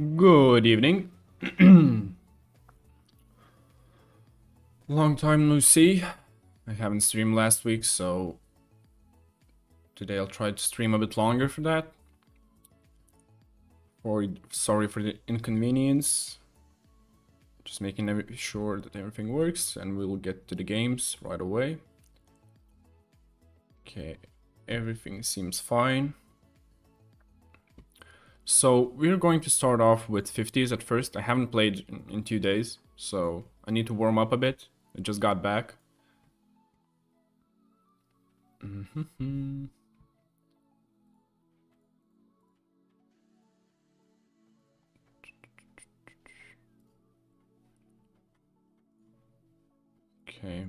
Good evening. Long time no see. I haven't streamed last week, so today I'll try to stream a bit longer for that. Sorry for the inconvenience. Just making sure that everything works, and we'll get to the games right away. Okay, everything seems fine. So we're going to start off with 50s at first. I haven't played in 2 days, so I need to warm up a bit. I just got back. Okay.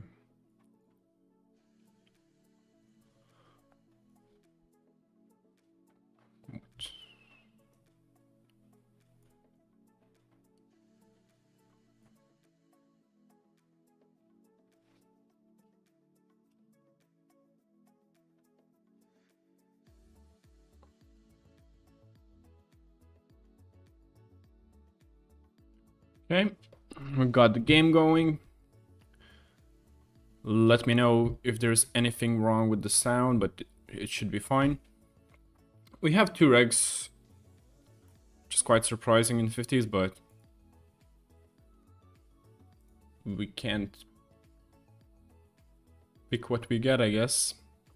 Okay, we got the game going. Let me know if there's anything wrong with the sound, but it should be fine. We have 2 regs, which is quite surprising in 50s, but we can't pick what we get, I guess.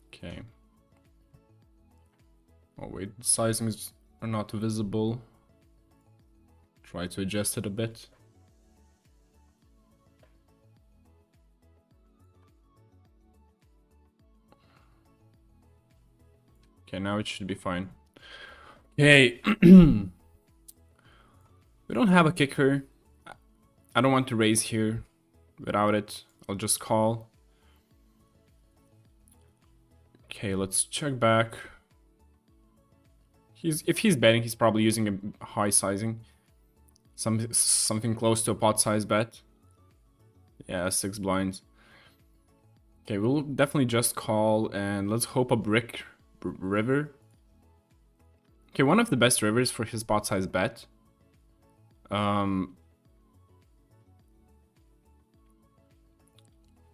Okay. Oh wait, the sizings are not visible. Try to adjust it a bit. Okay, now it should be fine. Okay. We don't have a kicker. I don't want to raise here without it. I'll just call. Okay, let's check back. If he's betting, he's probably using a high sizing. Something close to a pot size bet. Yeah, 6 blinds. Okay, we'll definitely just call and let's hope a brick river. Okay, one of the best rivers for his pot size bet.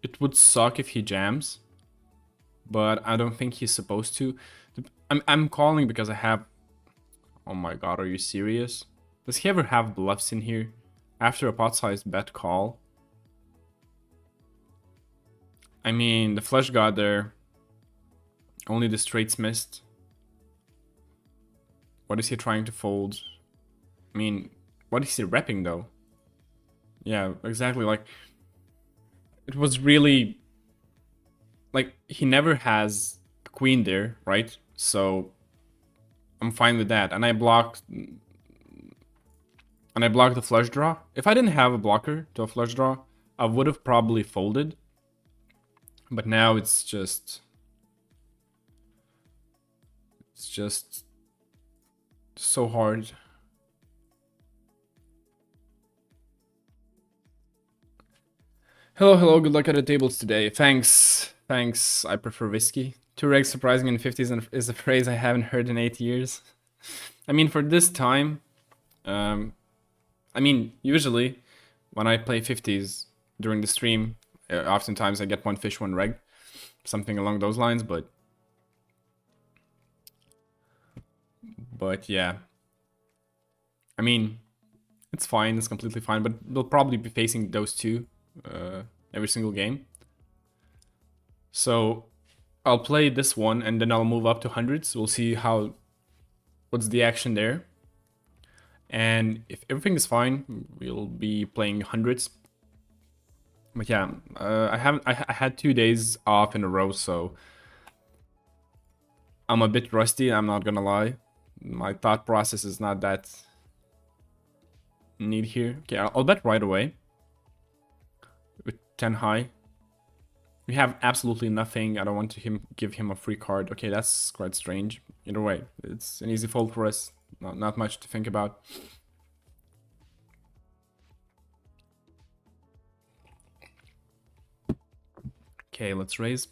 It would suck if he jams, but I don't think he's supposed to. I'm calling because I have. Oh my god, are you serious? Does he ever have bluffs in here after a pot size bet call? I mean, the flush got there. Only the straights missed. What is he trying to fold? I mean, what is he repping though? Yeah, exactly. Like, it was really like he never has a queen there, right? So I'm fine with that. And I blocked the flush draw. If I didn't have a blocker to a flush draw, I would have probably folded. But now it's just so hard. Hello, good luck at the tables today. Thanks. I prefer whiskey. 2 regs surprising in 50s is a phrase I haven't heard in 8 years. I mean, for this time, I mean, usually when I play 50s during the stream, oftentimes I get 1 fish, 1 reg. Something along those lines, but yeah. I mean, it's fine, it's completely fine, but we'll probably be facing those 2 every single game. So I'll play this one and then I'll move up to hundreds. We'll see what's the action there. And if everything is fine, we'll be playing hundreds. But yeah, I had 2 days off in a row, so I'm a bit rusty, I'm not gonna lie. My thought process is not that neat here. Okay, I'll bet right away. With 10 high. We have absolutely nothing. I don't want to give him a free card. Okay, that's quite strange. Either way, it's an easy fold for us. Not much to think about. Okay, let's raise.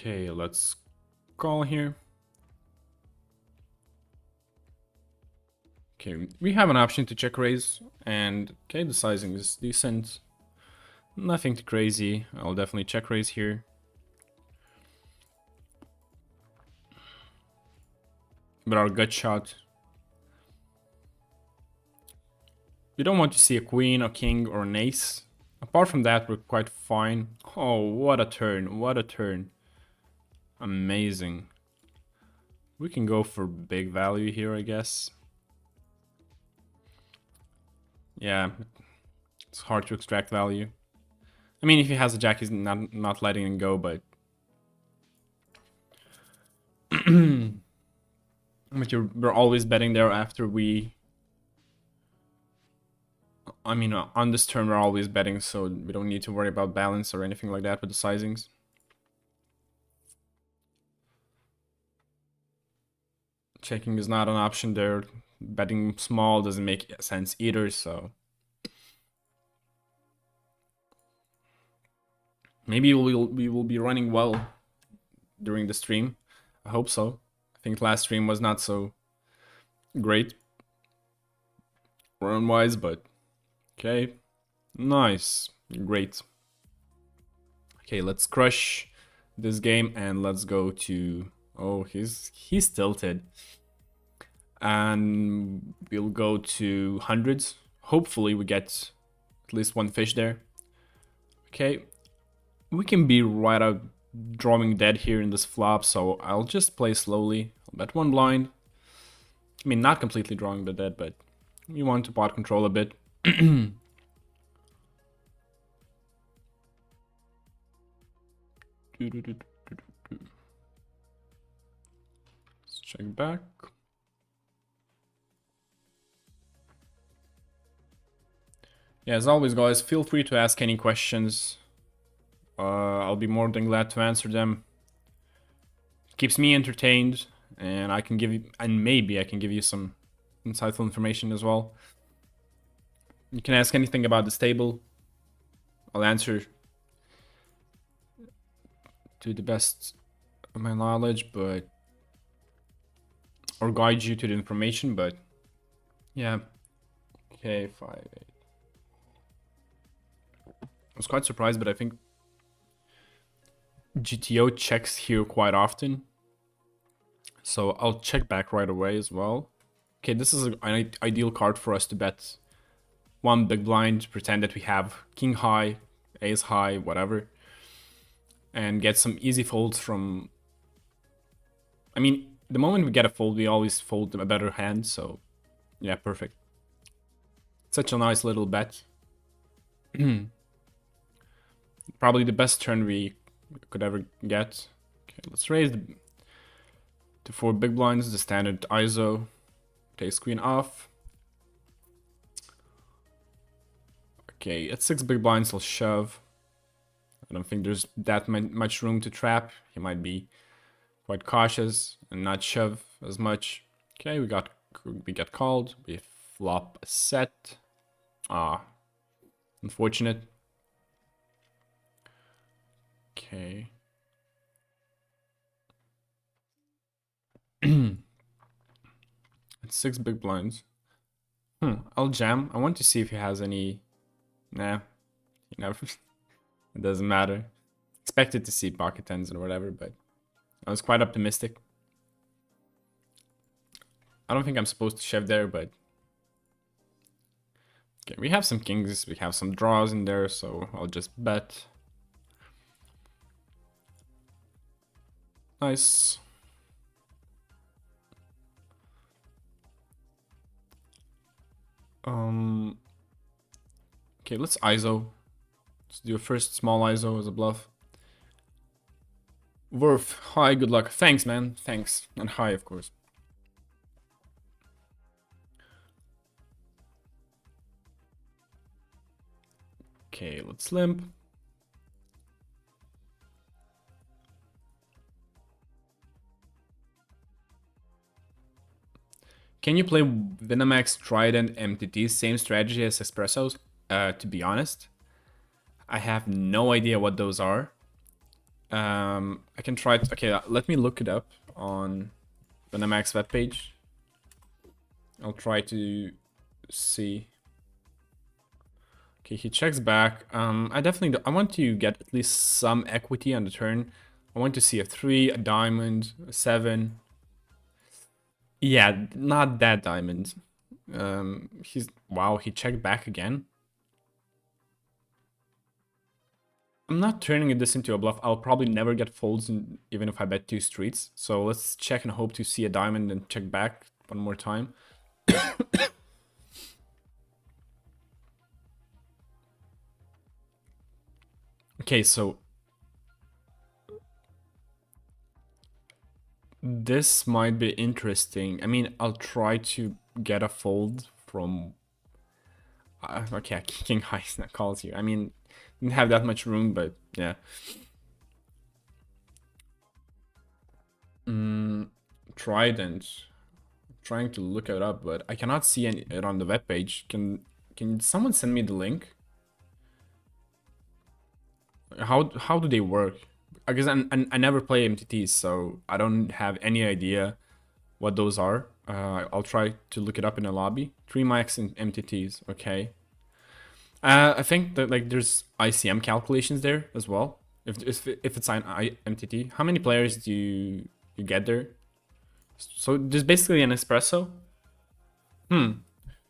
Okay, let's call here. Okay, we have an option to check raise, and okay, the sizing is decent. Nothing too crazy. I'll definitely check raise here. But our gut shot. We don't want to see a queen, a king, or an ace. Apart from that, we're quite fine. Oh, what a turn. What a turn. Amazing. We can go for big value here, I guess. Yeah, it's hard to extract value. I mean, if he has a jack, he's not letting him go, but... but we're always betting there after we... I mean, on this turn we're always betting, so we don't need to worry about balance or anything like that with the sizings. Checking is not an option there. Betting small doesn't make sense either, so... maybe we will be running well during the stream. I hope so. I think last stream was not so great run-wise, but okay. Nice. Great. Okay, let's crush this game and let's go to... oh, he's tilted. And we'll go to hundreds. Hopefully we get at least one fish there. Okay. We can be right out drawing dead here in this flop, so I'll just play slowly. I'll bet one blind. I mean, not completely drawing the dead, but we want to pot control a bit. Let's check back. Yeah, as always, guys, feel free to ask any questions. I'll be more than glad to answer them. It keeps me entertained, and I can give you, and maybe I can give you some insightful information as well. You can ask anything about this table. I'll answer to the best of my knowledge, but or guide you to the information, but yeah. Okay, 5-8. I was quite surprised, but I think GTO checks here quite often, so I'll check back right away as well. Okay, this is an ideal card for us to bet one big blind, pretend that we have king high, ace high, whatever, and get some easy folds from... I mean, the moment we get a fold, we always fold a better hand, so yeah, perfect. Such a nice little bet. Probably the best turn we could ever get. Okay, let's raise to 4 big blinds, the standard ISO. Takes queen off. Okay, at 6 big blinds, I'll shove. I don't think there's that much room to trap. He might be quite cautious and not shove as much. Okay, we get called. We flop a set. Ah, unfortunate. Okay. It's 6 big blinds. I'll jam. I want to see if he has any... Nah, you know, it doesn't matter. Expected to see pocket tens or whatever, but I was quite optimistic. I don't think I'm supposed to shove there, but... okay, we have some kings, we have some draws in there, so I'll just bet. Nice. Okay, let's ISO. Let's do a first small ISO as a bluff. Worth, hi, good luck. Thanks, man. Thanks. And hi, of course. Okay, let's limp. Can you play Winamax, Trident, MTT, same strategy as Espressos? To be honest, I have no idea what those are. I can try. Okay, let me look it up on the Nemax webpage. I'll try to see. Okay, he checks back. I definitely I want to get at least some equity on the turn. I want to see a 3, a diamond, a 7. Yeah, not that diamond. Wow, he checked back again. I'm not turning this into a bluff. I'll probably never get folds even if I bet 2 streets. So let's check and hope to see a diamond and check back one more time. Okay, so this might be interesting. I mean, I'll try to get a fold from... okay, King High calls you. I mean, didn't have that much room, but yeah. Trident. Trying to look it up, but I cannot see it on the webpage. Can someone send me the link? How do they work? Because I never play MTTs, so I don't have any idea what those are. I'll try to look it up in a lobby. 3 max in MTTs, okay. I think that like there's ICM calculations there as well. If it's an MTT, how many players do you get there? So there's basically an espresso. Now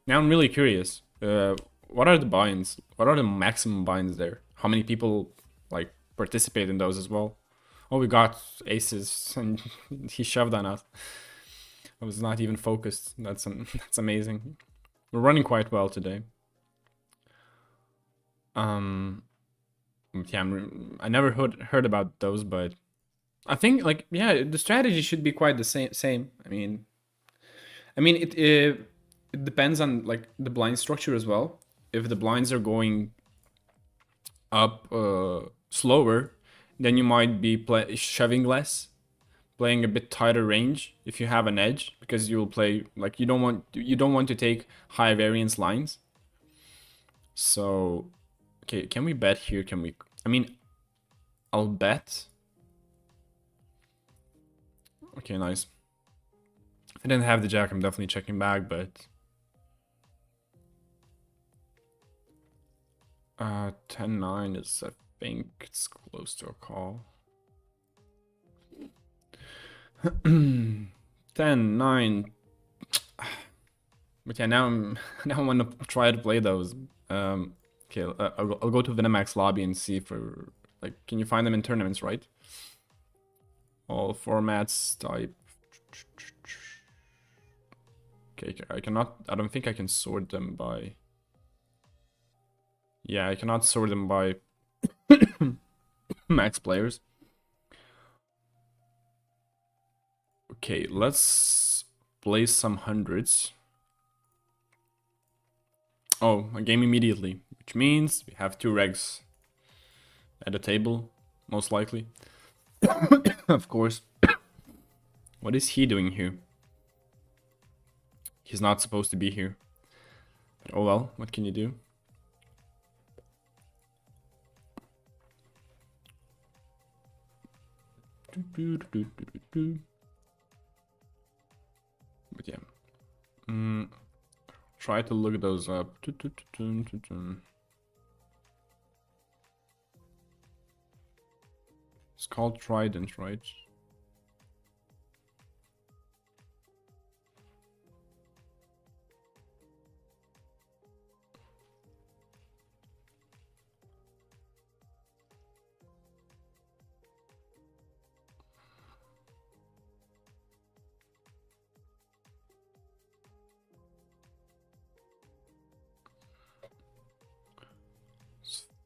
I'm really curious. What are the buy-ins? What are the maximum buy-ins there? How many people like participate in those as well? Oh, we got aces and he shoved on us. I was not even focused. That's amazing. We're running quite well today. Yeah, I never heard about those, but I think like yeah, the strategy should be quite the same. I mean, it depends on like the blind structure as well. If the blinds are going up slower, then you might be shoving less, playing a bit tighter range if you have an edge, because you'll play like you don't want to take high variance lines. So, okay, can we bet here? Can we? I mean, I'll bet. Okay, nice. If I didn't have the jack, I'm definitely checking back, but 10-9 is, I think it's close to a call. 10-9. But yeah, now I want to try to play those. Okay, I'll go to Vinamax lobby and see for like, can you find them in tournaments, right? All formats type. Okay, I cannot. I don't think I can sort them by. Yeah, I cannot sort them by max players. Okay, let's play some hundreds. Oh, a game immediately, which means we have 2 regs at the table, most likely. Of course. What is he doing here? He's not supposed to be here. But oh well, what can you do? But yeah. Try to look those up. It's called Trident, right?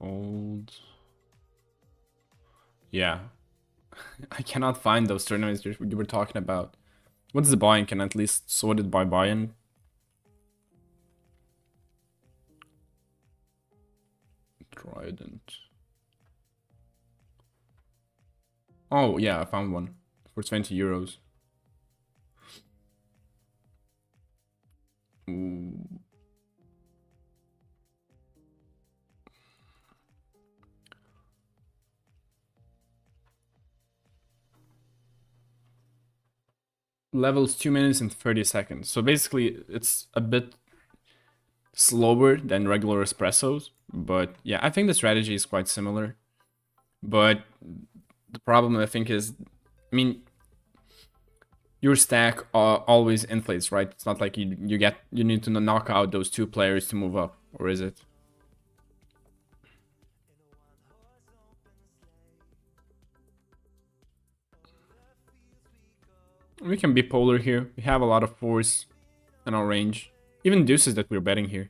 Old. Yeah. I cannot find those tournaments you were talking about. What's the buy-in? Can I at least sort it by buy-in? Trident. Oh, yeah, I found one. For 20 euros. Ooh. levels 2 minutes and 30 seconds. So basically, it's a bit slower than regular espressos. But yeah, I think the strategy is quite similar. But the problem, I think, is, I mean, your stack always inflates, right? It's not like you need to knock out those two players to move up, or is it? We can be polar here. We have a lot of force in our range. Even deuces that we're betting here.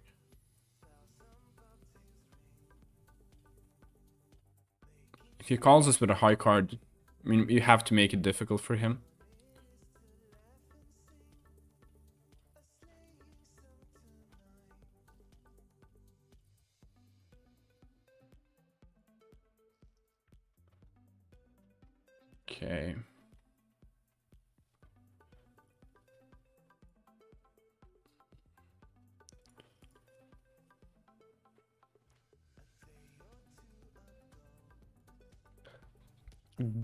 If he calls us with a high card, I mean, you have to make it difficult for him. Okay.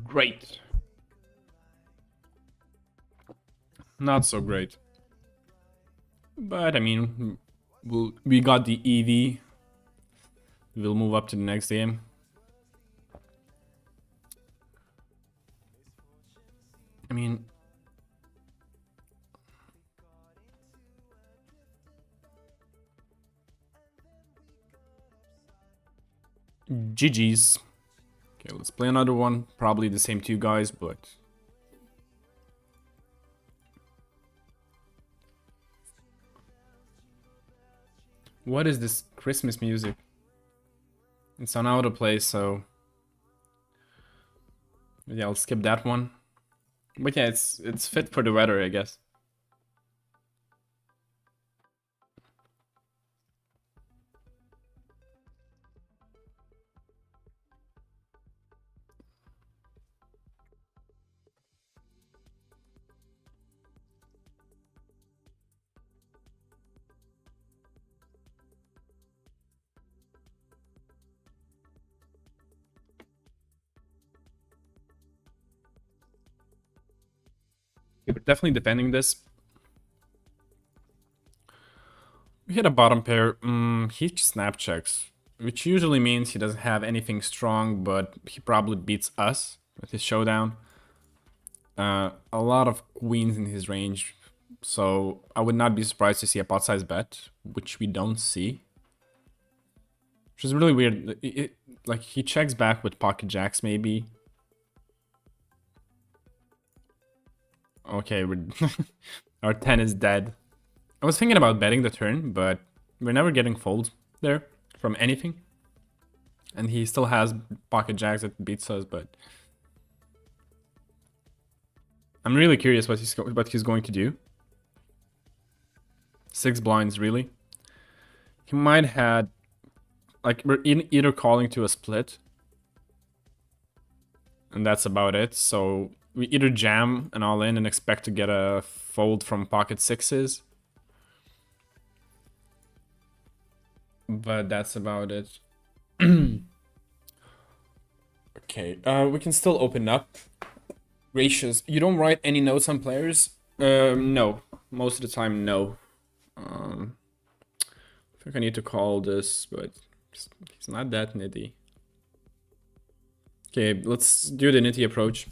Great. Not so great. But I mean, we got the EV. We'll move up to the next game. I mean, GG's. Okay, let's play another one. Probably the same two guys, but... What is this Christmas music? It's on autoplay, so... Yeah, I'll skip that one. But yeah, it's fit for the weather, I guess. We're definitely defending this. We hit a bottom pair. He snap checks, which usually means he doesn't have anything strong, but he probably beats us with his showdown. A lot of queens in his range, so I would not be surprised to see a pot size bet, which we don't see. Which is really weird. Like, he checks back with pocket jacks, maybe. Okay, our 10 is dead. I was thinking about betting the turn, but we're never getting folds there from anything. And he still has pocket jacks that beats us, but... I'm really curious what he's going to do. 6 blinds, really. He might have... Like, we're either calling to a split. And that's about it, so... We either jam an all-in and expect to get a fold from pocket sixes. But that's about it. Okay, we can still open up. Ratios. You don't write any notes on players? No. Most of the time, no. I think I need to call this, but he's not that nitty. Okay, let's do the nitty approach.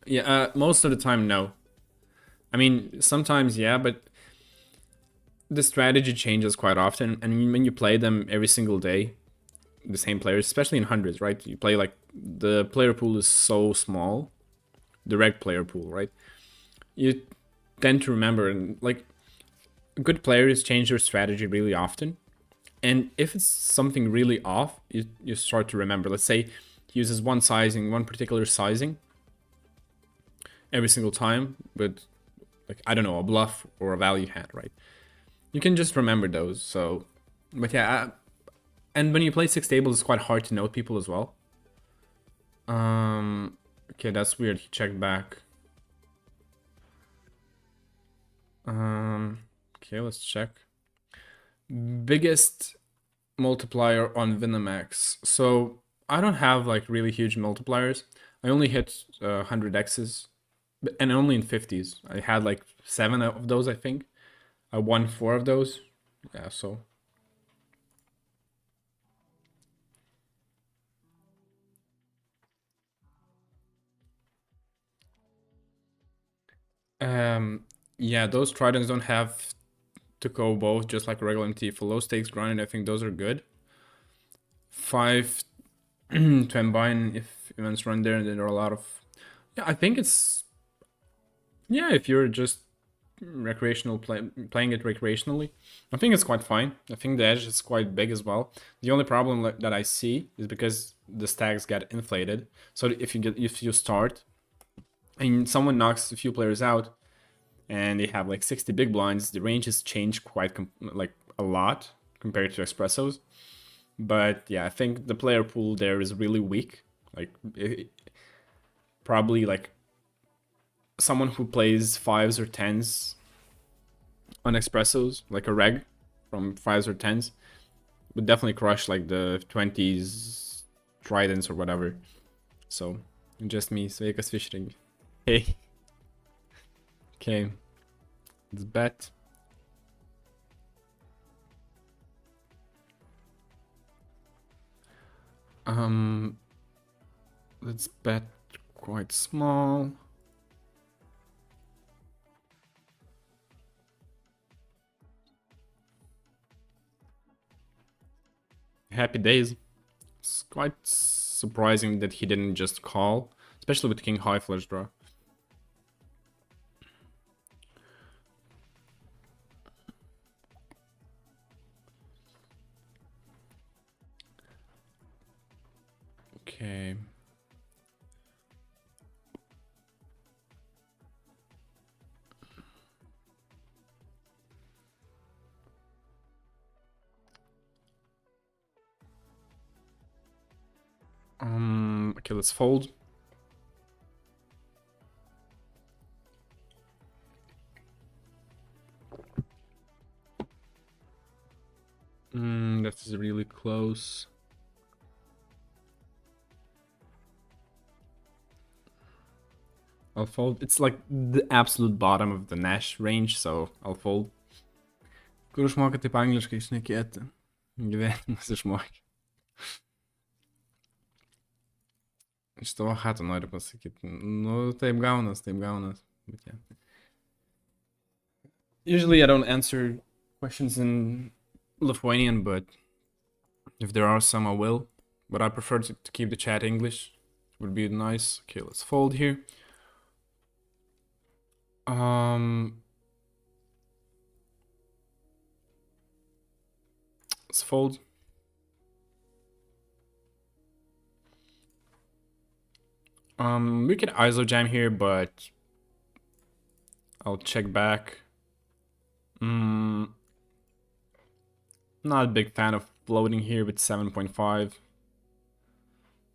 Yeah, most of the time, no. I mean, sometimes, yeah, but the strategy changes quite often, and when you play them every single day, the same players, especially in hundreds, right? You play like, the player pool is so small, direct player pool, right? You tend to remember, and like, good players change their strategy really often, and if it's something really off, you start to remember. Let's say he uses one particular sizing, every single time with, like, I don't know, a bluff or a value hand, right? You can just remember those. So, but yeah, and when you play 6 tables, it's quite hard to note people as well. Okay, that's weird. He checked back. Okay, let's check. Biggest multiplier on Vinamax. So I don't have like really huge multipliers. I only hit 100 X's. And only in 50s. I had like 7 of those, I think. I won 4 of those. Yeah, so um yeah, those tridents don't have to go both, just like regular MT. For low stakes grinding, I think those are good. 5 to combine if events run there, and there are a lot of. Yeah, I think it's. Yeah, if you're just playing it recreationally, I think it's quite fine. I think the edge is quite big as well. The only problem that I see is because the stacks get inflated. So if you start and someone knocks a few players out, and they have like 60 big blinds, the ranges change quite like a lot compared to espressos. But yeah, I think the player pool there is really weak. Like probably like someone who plays fives or tens on espressos, like a reg from fives or tens, would definitely crush like the 20s tridents or whatever. So just me, sveikas fishing. Hey. Okay. Let's bet. Um let's bet quite small. Happy days. It's quite surprising that he didn't just call, especially with King High flush draw. Okay. Okay, let's fold. That is really close. I'll fold. It's like the absolute bottom of the Nash range, so I'll fold. Kur išmokai taip angliškai šnekėti? Gyvenimas išmokė. Iš tavo hato noriu pasakyti. Nu, taip gaunas, taip gaunas. But yeah. Usually I don't answer questions in Lithuanian, but if there are some, I will. But I prefer to keep the chat English. Would be nice. Okay, let's fold here. Let's fold. We could ISO jam here, but I'll check back. Not a big fan of floating here with 7.5.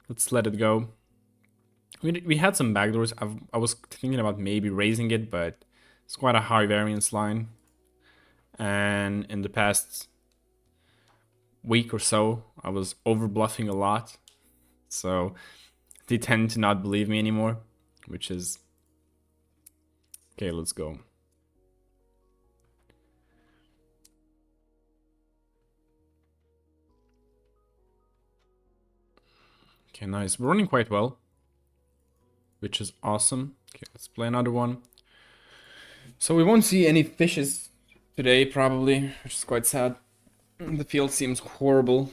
Let's let it go. We had some backdoors. I was thinking about maybe raising it, but it's quite a high variance line. And in the past week or so, I was over bluffing a lot. So they tend to not believe me anymore, which is... Okay, let's go. Okay, nice. We're running quite well, which is awesome. Okay, let's play another one. So we won't see any fishes today, probably, which is quite sad. The field seems horrible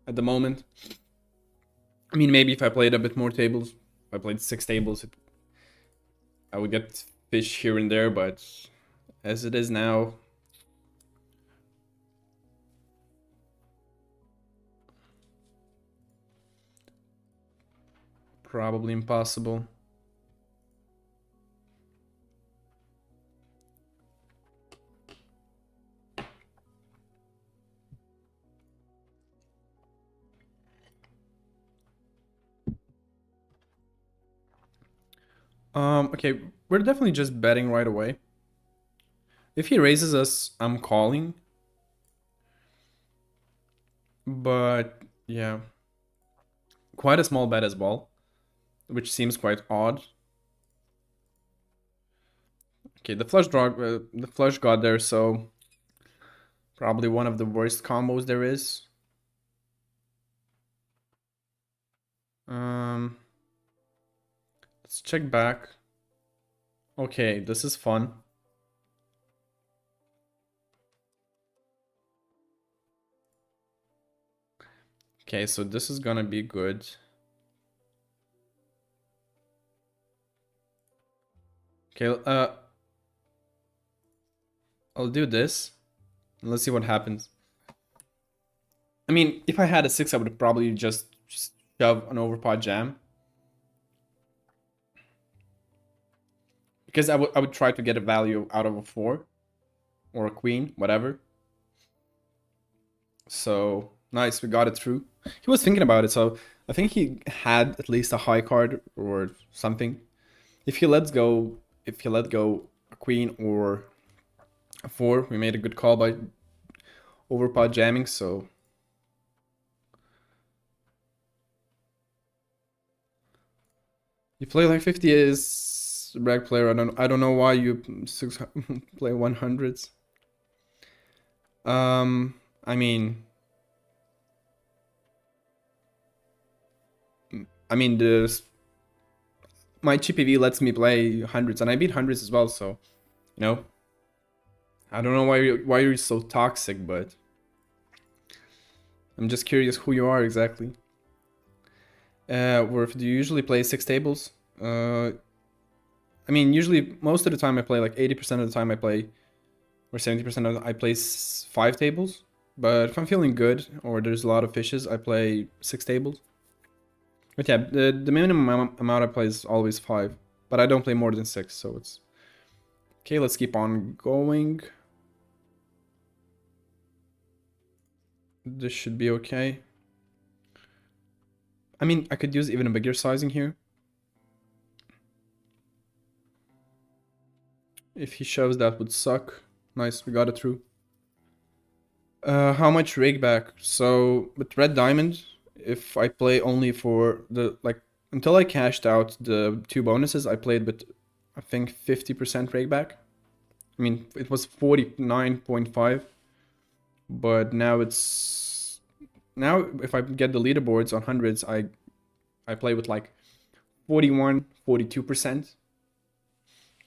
at the moment. I mean, maybe if I played a bit more tables, if I played 6 tables, I would get fish here and there, but as it is now, probably impossible. Okay, we're definitely just betting right away. If he raises us, I'm calling. But yeah, quite a small bet as well, which seems quite odd. Okay, the flush got there, so probably one of the worst combos there is. Um, let's check back. Okay, this is fun. Okay, so this is gonna be good. Okay, I'll do this. Let's see what happens. I mean, if I had a 6, I would probably just shove an overpod jam. Because I would try to get a value out of a 4 or a queen, whatever. So, nice, we got it through. He was thinking about it, so I think he had at least a high card or something. If he lets go, a queen or a 4, we made a good call by overpod jamming, so you play like 50 is rag player. I don't know why you play 100s. I mean, the my GPV lets me play hundreds, and I beat hundreds as well. So, you know, I don't know why you're so toxic, but I'm just curious who you are exactly. Or if do you usually play 6 tables? I mean, usually most of the time I play like 80% of the time I play, or 70% of I play 5 tables. But if I'm feeling good or there's a lot of fishes, I play 6 tables. But yeah, the minimum amount I play is always 5, but I don't play more than 6, so it's okay. Let's keep on going. This should be okay. I mean, I could use even a bigger sizing here. If he shoves, that would suck. Nice, we got it through. How much rig back? So with red diamond, if I play only for the like until I cashed out the 2 bonuses, I played with I think 50% rig back. I mean, it was 49.5, but now if I get the leaderboards on hundreds, I play with like 41, 42%.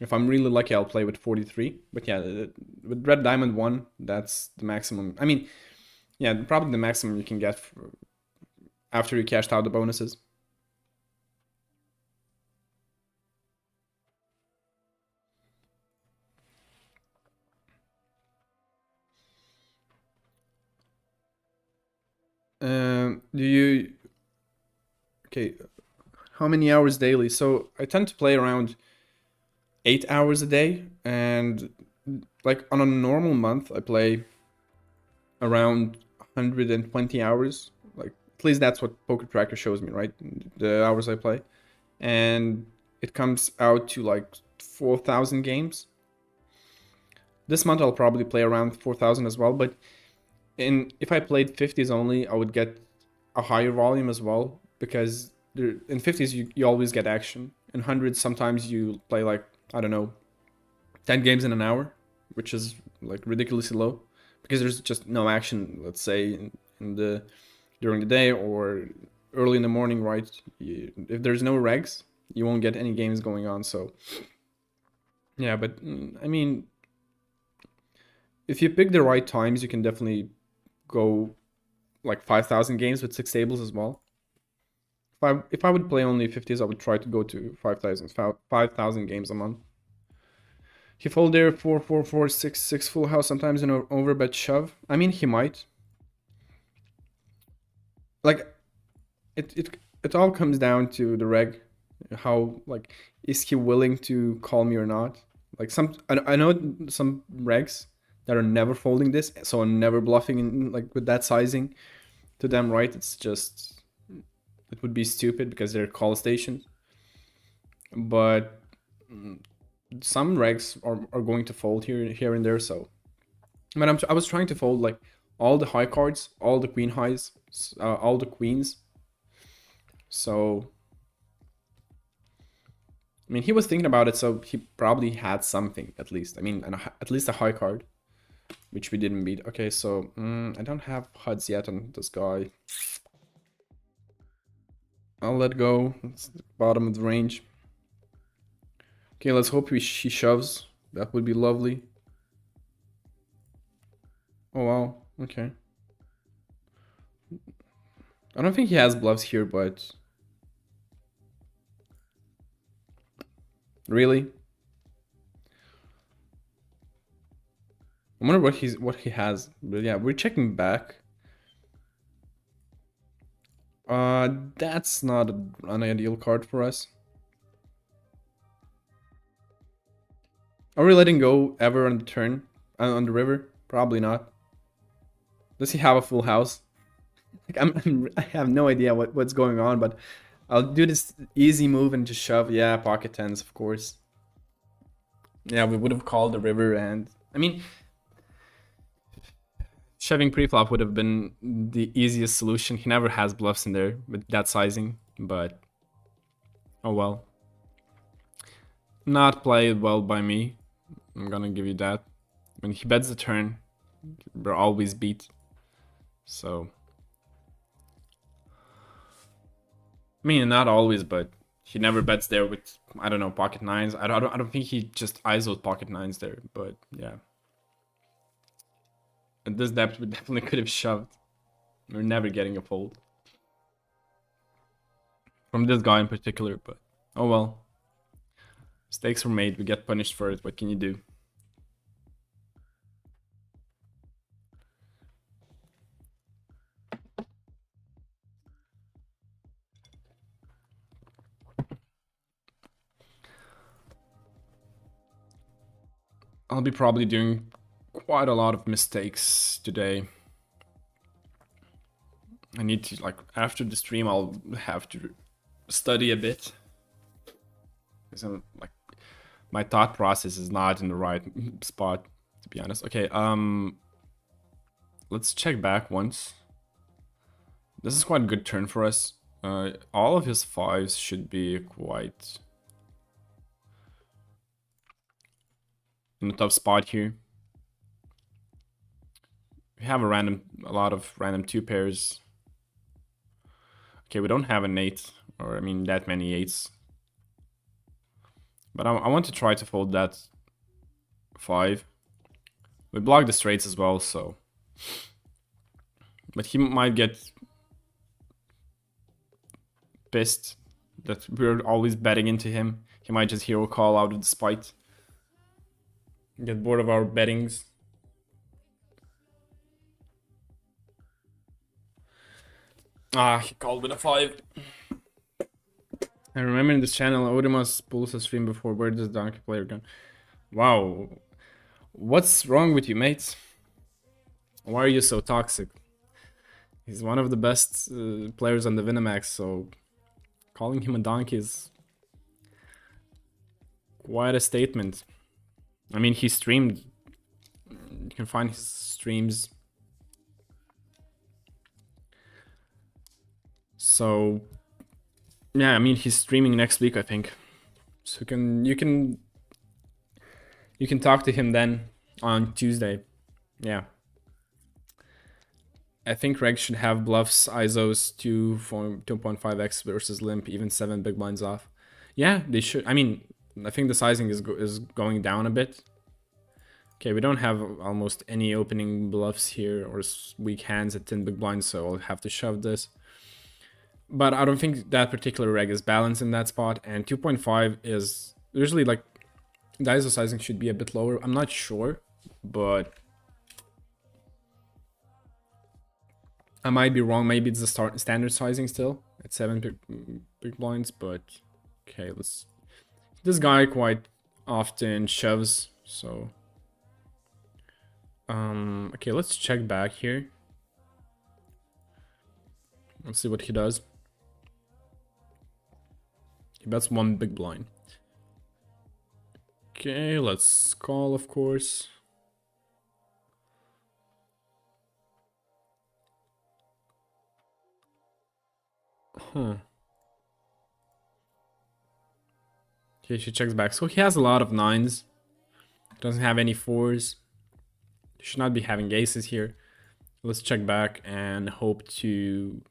If I'm really lucky, I'll play with 43. But yeah, with red diamond 1, that's the maximum. I mean, yeah, probably the maximum you can get after you cashed out the bonuses. Do you okay? How many hours daily? So I tend to play around 8 hours a day, and like on a normal month, I play around 120 hours. Like at least that's what Poker Tracker shows me, right? The hours I play, and it comes out to like 4,000 games. This month I'll probably play around 4,000 as well, but if I played 50s only, I would get a higher volume as well because in 50s you always get action. In hundreds sometimes you play like I don't know 10 games in an hour, which is like ridiculously low because there's just no action. Let's say in the during the day or early in the morning, right? If there's no regs, you won't get any games going on. So yeah, but I mean, if you pick the right times, you can definitely go like 5,000 games with 6 tables as well. If I would play only 50s, I would try to go to 5,000 games a month. He fold there 4 4 4 6 6 full house sometimes in an overbet shove. I mean, he might. Like it all comes down to the reg. How like is he willing to call me or not? Like I know some regs that are never folding this, so I'm never bluffing in like with that sizing. To them, right? It's just it would be stupid because they're call stations. But some regs are going to fold here and there. So, but I was trying to fold like all the high cards, all the queen highs, all the queens. So I mean, he was thinking about it, so he probably had something at least. I mean, at least a high card, which we didn't beat. Okay, so I don't have HUDs yet on this guy. I'll let go. It's the bottom of the range. Okay, let's hope he shoves. That would be lovely. Oh wow. Okay. I don't think he has bluffs here, but really, I wonder what he has. But yeah, we're checking back. That's not an ideal card for us. Are we letting go ever on the turn? On the river? Probably not. Does he have a full house? Like, I have no idea what's going on, but I'll do this easy move and just shove. Yeah, pocket tens, of course. Yeah, we would have called the river, and I mean, shoving pre-flop would have been the easiest solution. He never has bluffs in there with that sizing, but oh well. Not played well by me. I'm gonna give you that. When he bets the turn, we're always beat. So, I mean, not always, but he never bets there with, I don't know, pocket nines. I don't think he just ISO'd pocket nines there, but yeah. At this depth, we definitely could have shoved. We're never getting a fold. From this guy in particular, but oh well. Mistakes were made, we get punished for it, what can you do? I'll be probably doing quite a lot of mistakes today. I need to, like, after the stream, I'll have to study a bit. Because I'm, like, my thought process is not in the right spot, to be honest. Okay, let's check back once. This is quite a good turn for us. All of his fives should be quite in the top spot here. We have a lot of random two pairs. Okay, we don't have an eight, or I mean that many eights. But I want to try to fold that five. We block the straights as well, so. But he might get pissed that we're always betting into him. He might just hero call out of the spite. Get bored of our bettings. Ah, he called with a 5. I remember in this channel, Odimas pulls a stream before. Where does donkey player gun? Wow. What's wrong with you, mates? Why are you so toxic? He's one of the best players on the Winamax, so calling him a donkey is quite a statement. I mean, he streamed. You can find his streams. So, yeah, I mean, he's streaming next week, I think. So you can talk to him then on Tuesday. Yeah. I think Reg should have bluffs, ISOs 2.5x versus limp, even 7 big blinds off. Yeah, they should. I mean, I think the sizing is going down a bit. Okay, we don't have almost any opening bluffs here or weak hands at 10 big blinds, so I'll have to shove this. But I don't think that particular reg is balanced in that spot, and 2.5 is usually like the ISO sizing should be a bit lower. I'm not sure, but I might be wrong. Maybe it's the standard sizing still at 7 big blinds, but okay, let's. This guy quite often shoves, so. Okay, let's check back here. Let's see what he does. He bets 1 big blind. Okay, let's call, of course. Huh. Okay, she checks back. So he has a lot of nines. Doesn't have any fours. Should not be having aces here. Let's check back and hope to...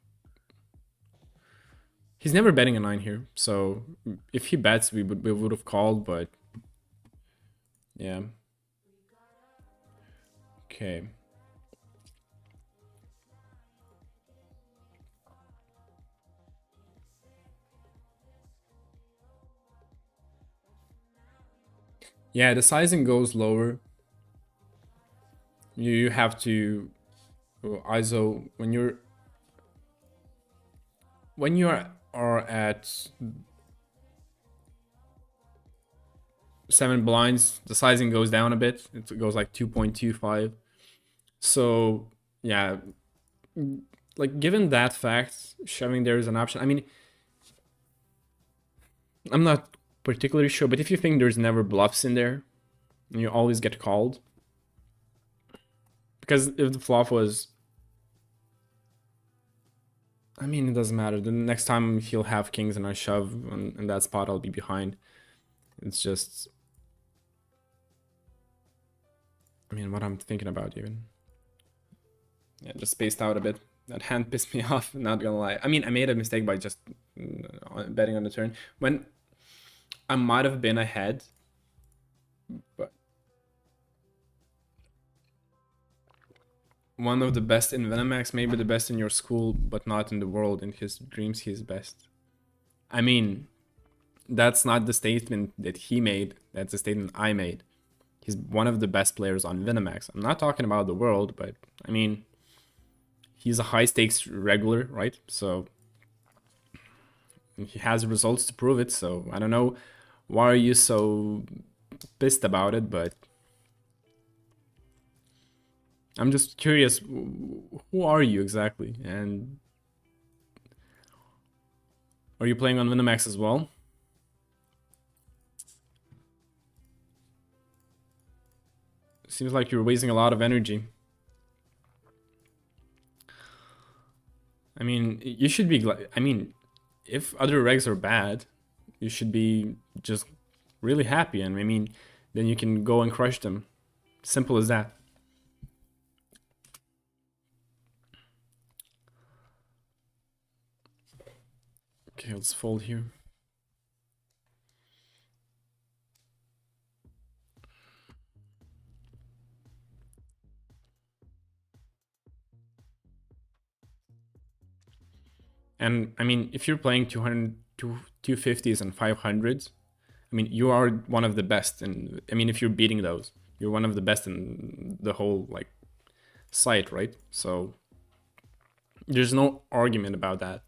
He's never betting a 9 here, so if he bets, we would have called, but yeah. Okay. Yeah, the sizing goes lower. You have to ISO when you are at 7 blinds, the sizing goes down a bit. It goes like 2.25. So yeah, like given that fact, shoving there is an option. I mean, I'm not particularly sure, but if you think there's never bluffs in there, and you always get called, because if the flop was, I mean, it doesn't matter. The next time he'll have kings and I shove, and in that spot I'll be behind. It's just, I mean, what I'm thinking about even. Yeah, just spaced out a bit. That hand pissed me off, not gonna lie. I mean, I made a mistake by just betting on the turn. When I might have been ahead, but one of the best in Venomax, maybe the best in your school, but not in the world. In his dreams, he's best. I mean, that's not the statement that he made. That's the statement I made. He's one of the best players on Venomax. I'm not talking about the world, but I mean, he's a high stakes regular, right? So he has results to prove it. So I don't know why are you so pissed about it, but I'm just curious, who are you exactly? And are you playing on Venomax as well? Seems like you're wasting a lot of energy. I mean, you should be glad. I mean, if other regs are bad, you should be just really happy. And I mean, then you can go and crush them. Simple as that. Okay, let's fold here. And I mean, if you're playing 200, 250s and 500s, I mean, you are one of the best. And I mean, if you're beating those, you're one of the best in the whole like site, right? So there's no argument about that.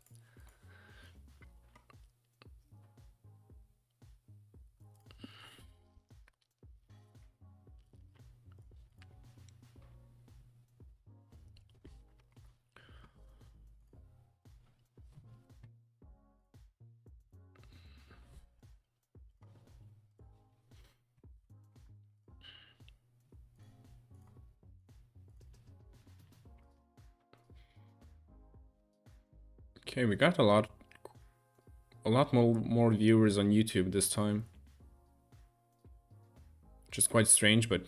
Okay, we got a lot more viewers on YouTube this time, which is quite strange, but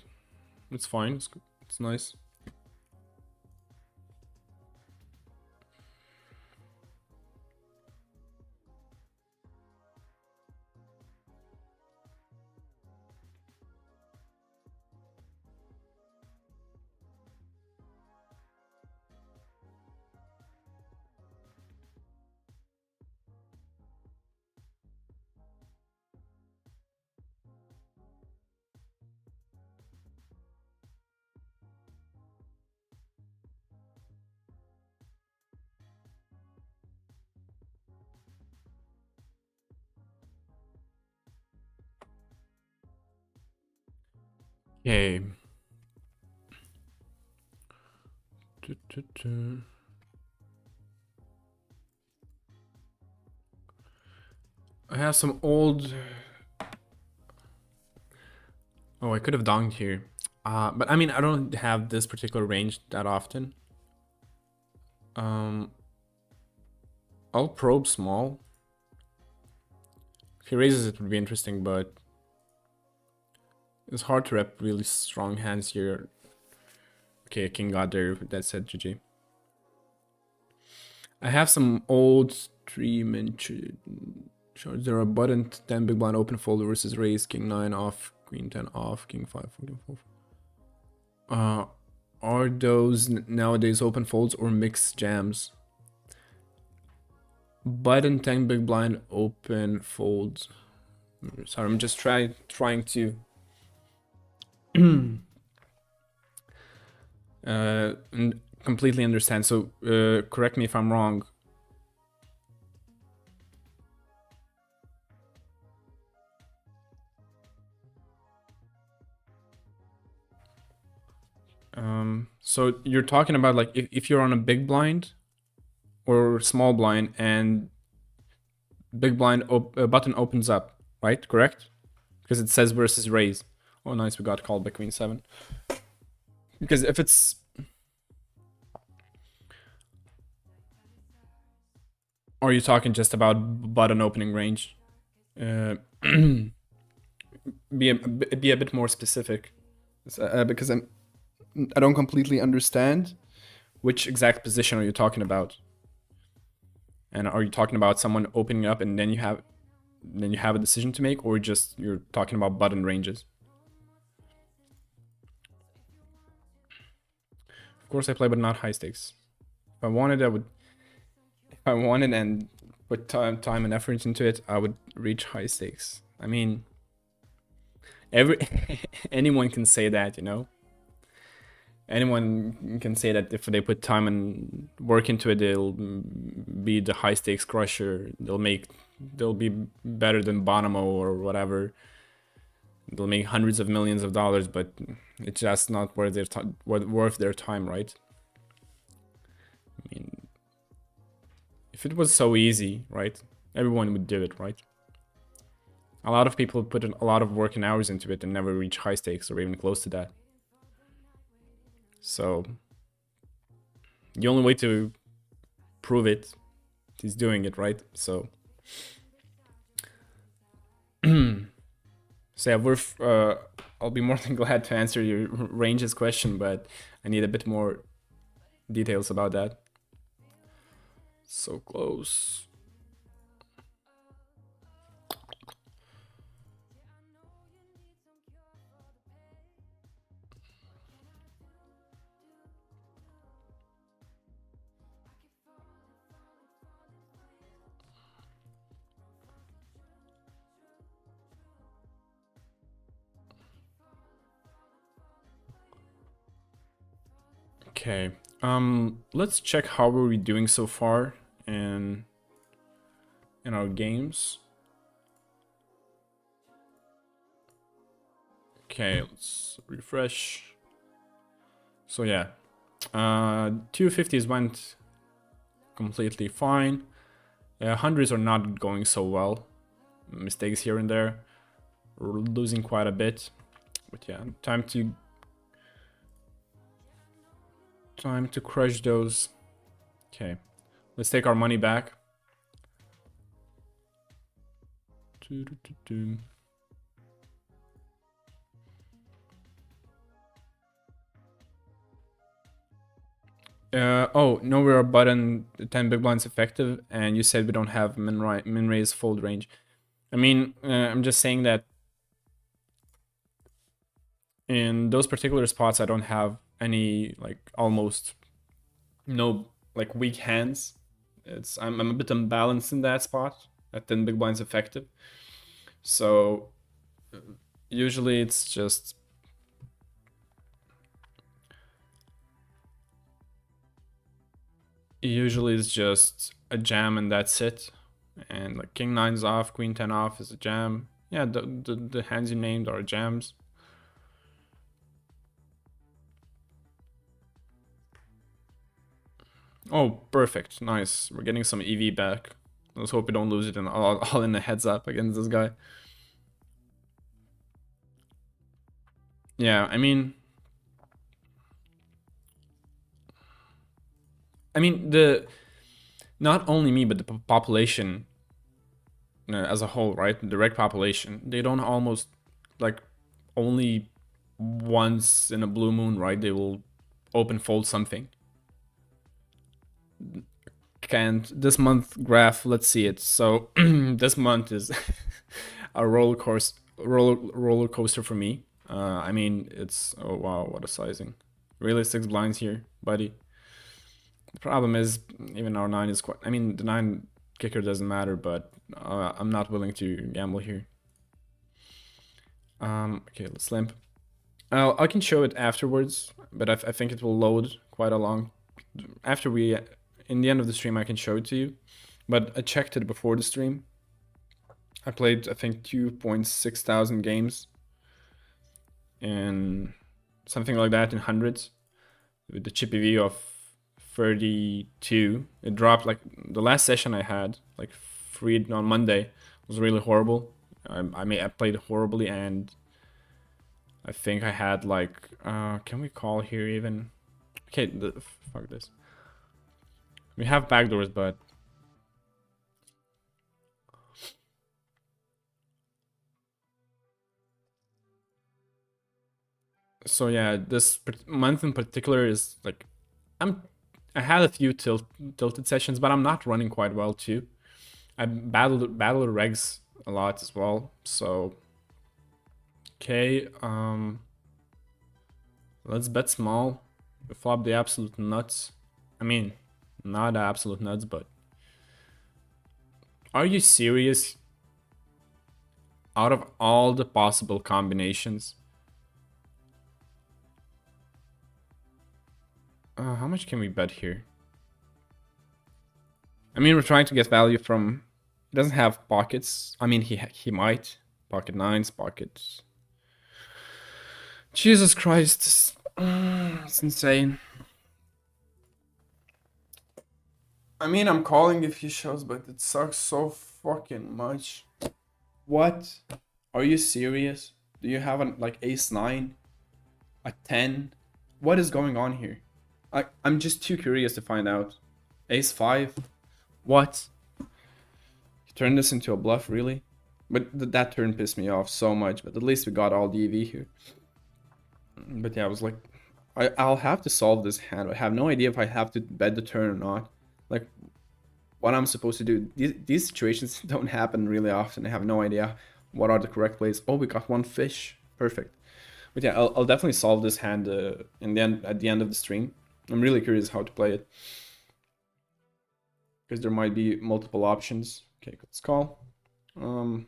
it's fine. It's nice. Okay. I have some old. Oh, I could have donked here. But I mean, I don't have this particular range that often. I'll probe small. If he raises, it would be interesting, but it's hard to rep really strong hands here. Okay, king got there. That's it, GG. I have some old stream shows. There are button 10 big blind open fold versus raise, king 9 off, queen 10 off, king 5, 14, 4. Are those nowadays open folds or mixed jams? Button 10 big blind open folds. Sorry, I'm just trying to completely understand. So correct me if I'm wrong. So you're talking about like if you're on a big blind or small blind and big blind button opens up, right? Correct? Because it says versus raise. Oh, nice, we got called by queen 7. Because if it's... Or are you talking just about button opening range? Be a bit more specific. Because I don't completely understand which exact position are you talking about. And are you talking about someone opening up and then you have a decision to make, or just you're talking about button ranges? Of course I play, but not high stakes. If I wanted, I would. If I wanted and put time and effort into it, I would reach high stakes. I mean, anyone can say that, you know. Anyone can say that if they put time and work into it, they'll be the high stakes crusher. They'll be better than Bonomo or whatever. They'll make hundreds of millions of dollars, but it's just not worth their time, right? I mean, if it was so easy, right, everyone would do it, right? A lot of people put a lot of work and hours into it and never reach high stakes or even close to that. So the only way to prove it is doing it, right? So so yeah, I'll be more than glad to answer your ranges question, but I need a bit more details about that. So close. Okay, let's check how are we doing so far in our games. Okay, let's refresh. So yeah, 250s went completely fine. Hundreds are not going so well. Mistakes here and there. We're losing quite a bit. But yeah, time to crush those. Okay, let's take our money back. Oh, no, we're button 10 big blinds effective, and you said we don't have min raise fold range. I mean, I'm just saying that in those particular spots, I don't have any, like, almost no, like, weak hands. I'm a bit unbalanced in that spot at 10 big blinds effective. So usually it's just a jam and that's it. And like king 9's off, queen 10 off is a jam. Yeah, the hands you named are jams. Oh, perfect. Nice. We're getting some EV back. Let's hope we don't lose it in all in the heads up against this guy. Yeah, I mean, not only me, but the population as a whole, right? The reg population, they don't almost like only once in a blue moon, right? They will open fold something. Can't this month graph? Let's see it. So this month is a roller coaster for me. I mean, it's oh wow, what a sizing. Really 6 blinds here, buddy. The problem is even our 9 is quite. I mean, the 9 kicker doesn't matter, but I'm not willing to gamble here. Okay, let's limp. I can show it afterwards, but I think it will load quite a long. After we, in the end of the stream, I can show it to you. But I checked it before the stream. I played, I think, 2.6 thousand games. And something like that in hundreds. With the chippy V of 32. It dropped, like, the last session I had, like, freed on Monday, was really horrible. I played horribly, and I think I had, like, can we call here even? Okay, fuck this. We have backdoors, but so yeah, this month in particular is like I had a few tilted sessions, but I'm not running quite well too. I battled regs a lot as well. So okay, let's bet small. We flop the absolute nuts. I mean, not the absolute nuts, but are you serious? Out of all the possible combinations, how much can we bet here? I mean, we're trying to get value from. He doesn't have pockets. I mean, he might pocket nines, pockets. Jesus Christ, it's insane. I mean, I'm calling if he shows, but it sucks so fucking much. What? Are you serious? Do you have like ace 9? A 10? What is going on here? I'm just too curious to find out. Ace 5? What? He turned this into a bluff, really? But that turn pissed me off so much, but at least we got all DV here. But yeah, I was like, I'll have to solve this hand. I have no idea if I have to bet the turn or not. Like, what I'm supposed to do. These situations don't happen really often. I have no idea what are the correct plays. Oh, we got one fish. Perfect. But yeah, I'll definitely solve this hand in the end, at the end of the stream. I'm really curious how to play it. Because there might be multiple options. Okay, let's call. Okay,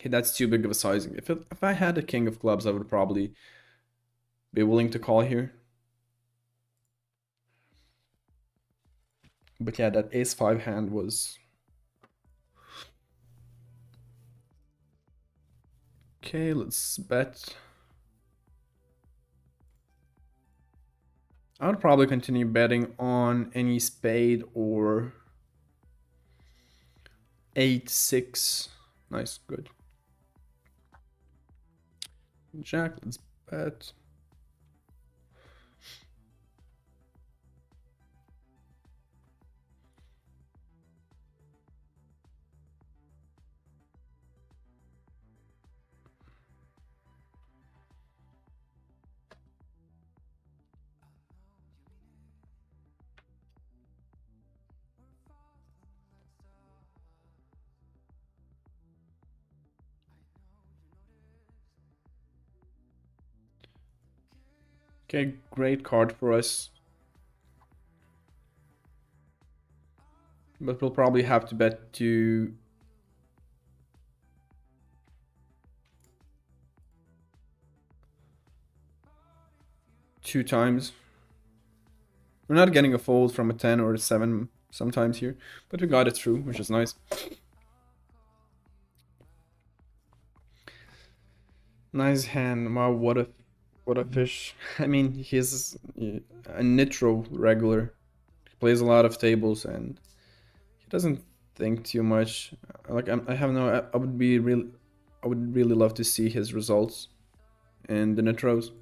that's too big of a sizing. If I had a king of clubs, I would probably be willing to call here. But yeah, that ace 5 hand was... Okay, let's bet. I would probably continue betting on any spade or 8-6. Nice, good. Jack, let's bet. Okay, great card for us. But we'll probably have to bet to... two times. We're not getting a fold from a 10 or a 7 sometimes here, but we got it through, which is nice. Nice hand. Wow, what a fish. I mean, he's a nitro regular. He plays a lot of tables and he doesn't think too much. Like I have no. I would be real. I would really love to see his results in the nitros.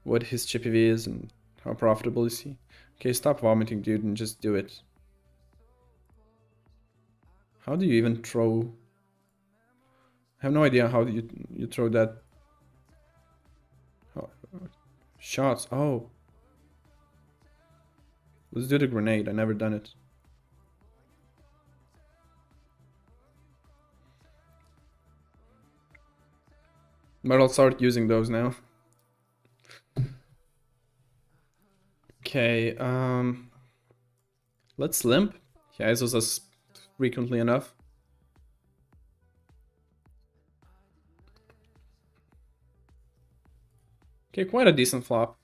What his chippy V is and how profitable is he. Okay, stop vomiting, dude, and just do it. How do you even throw? I have no idea how you throw that. Oh, shots. Oh, let's do the grenade. I never done it. But I'll start using those now. Okay, let's limp. He ISOs us frequently enough. Okay, quite a decent flop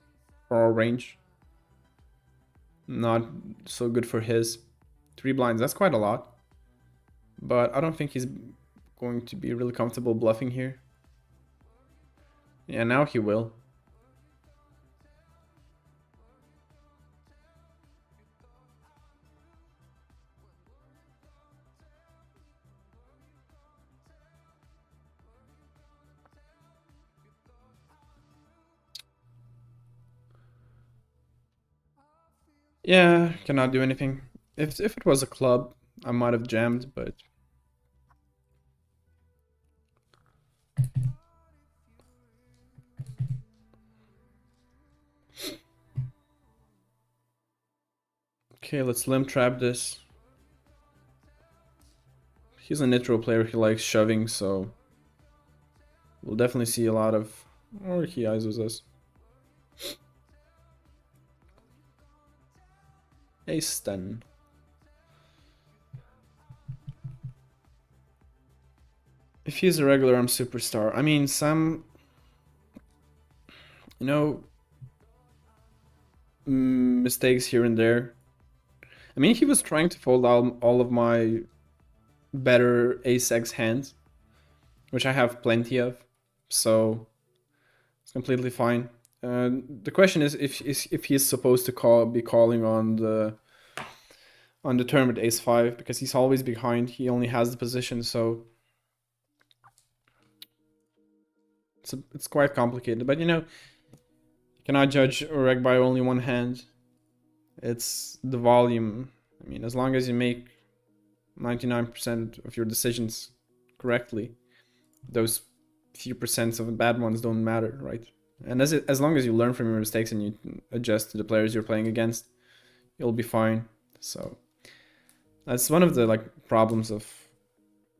for our range. Not so good for his. 3 blinds, that's quite a lot. But I don't think he's going to be really comfortable bluffing here. Yeah, now he will. Yeah, cannot do anything. If it was a club, I might have jammed, but okay, let's limp trap this. He's a nitro player, he likes shoving, so we'll definitely see a lot of, or he ISOs us. Ace 10. If he's a regular, I'm superstar. I mean, some, you know, mistakes here and there. I mean, he was trying to fold all of my better ace-x hands, which I have plenty of, so it's completely fine. The question is if he's supposed to be calling on the turn with ace-5, because he's always behind. He only has the position, so it's quite complicated. But you know, you cannot judge a reg by only one hand. It's the volume. I mean, as long as you make 99% of your decisions correctly, those few percents of bad ones don't matter, right? And as long as you learn from your mistakes and you adjust to the players you're playing against, you'll be fine. So that's one of the like problems of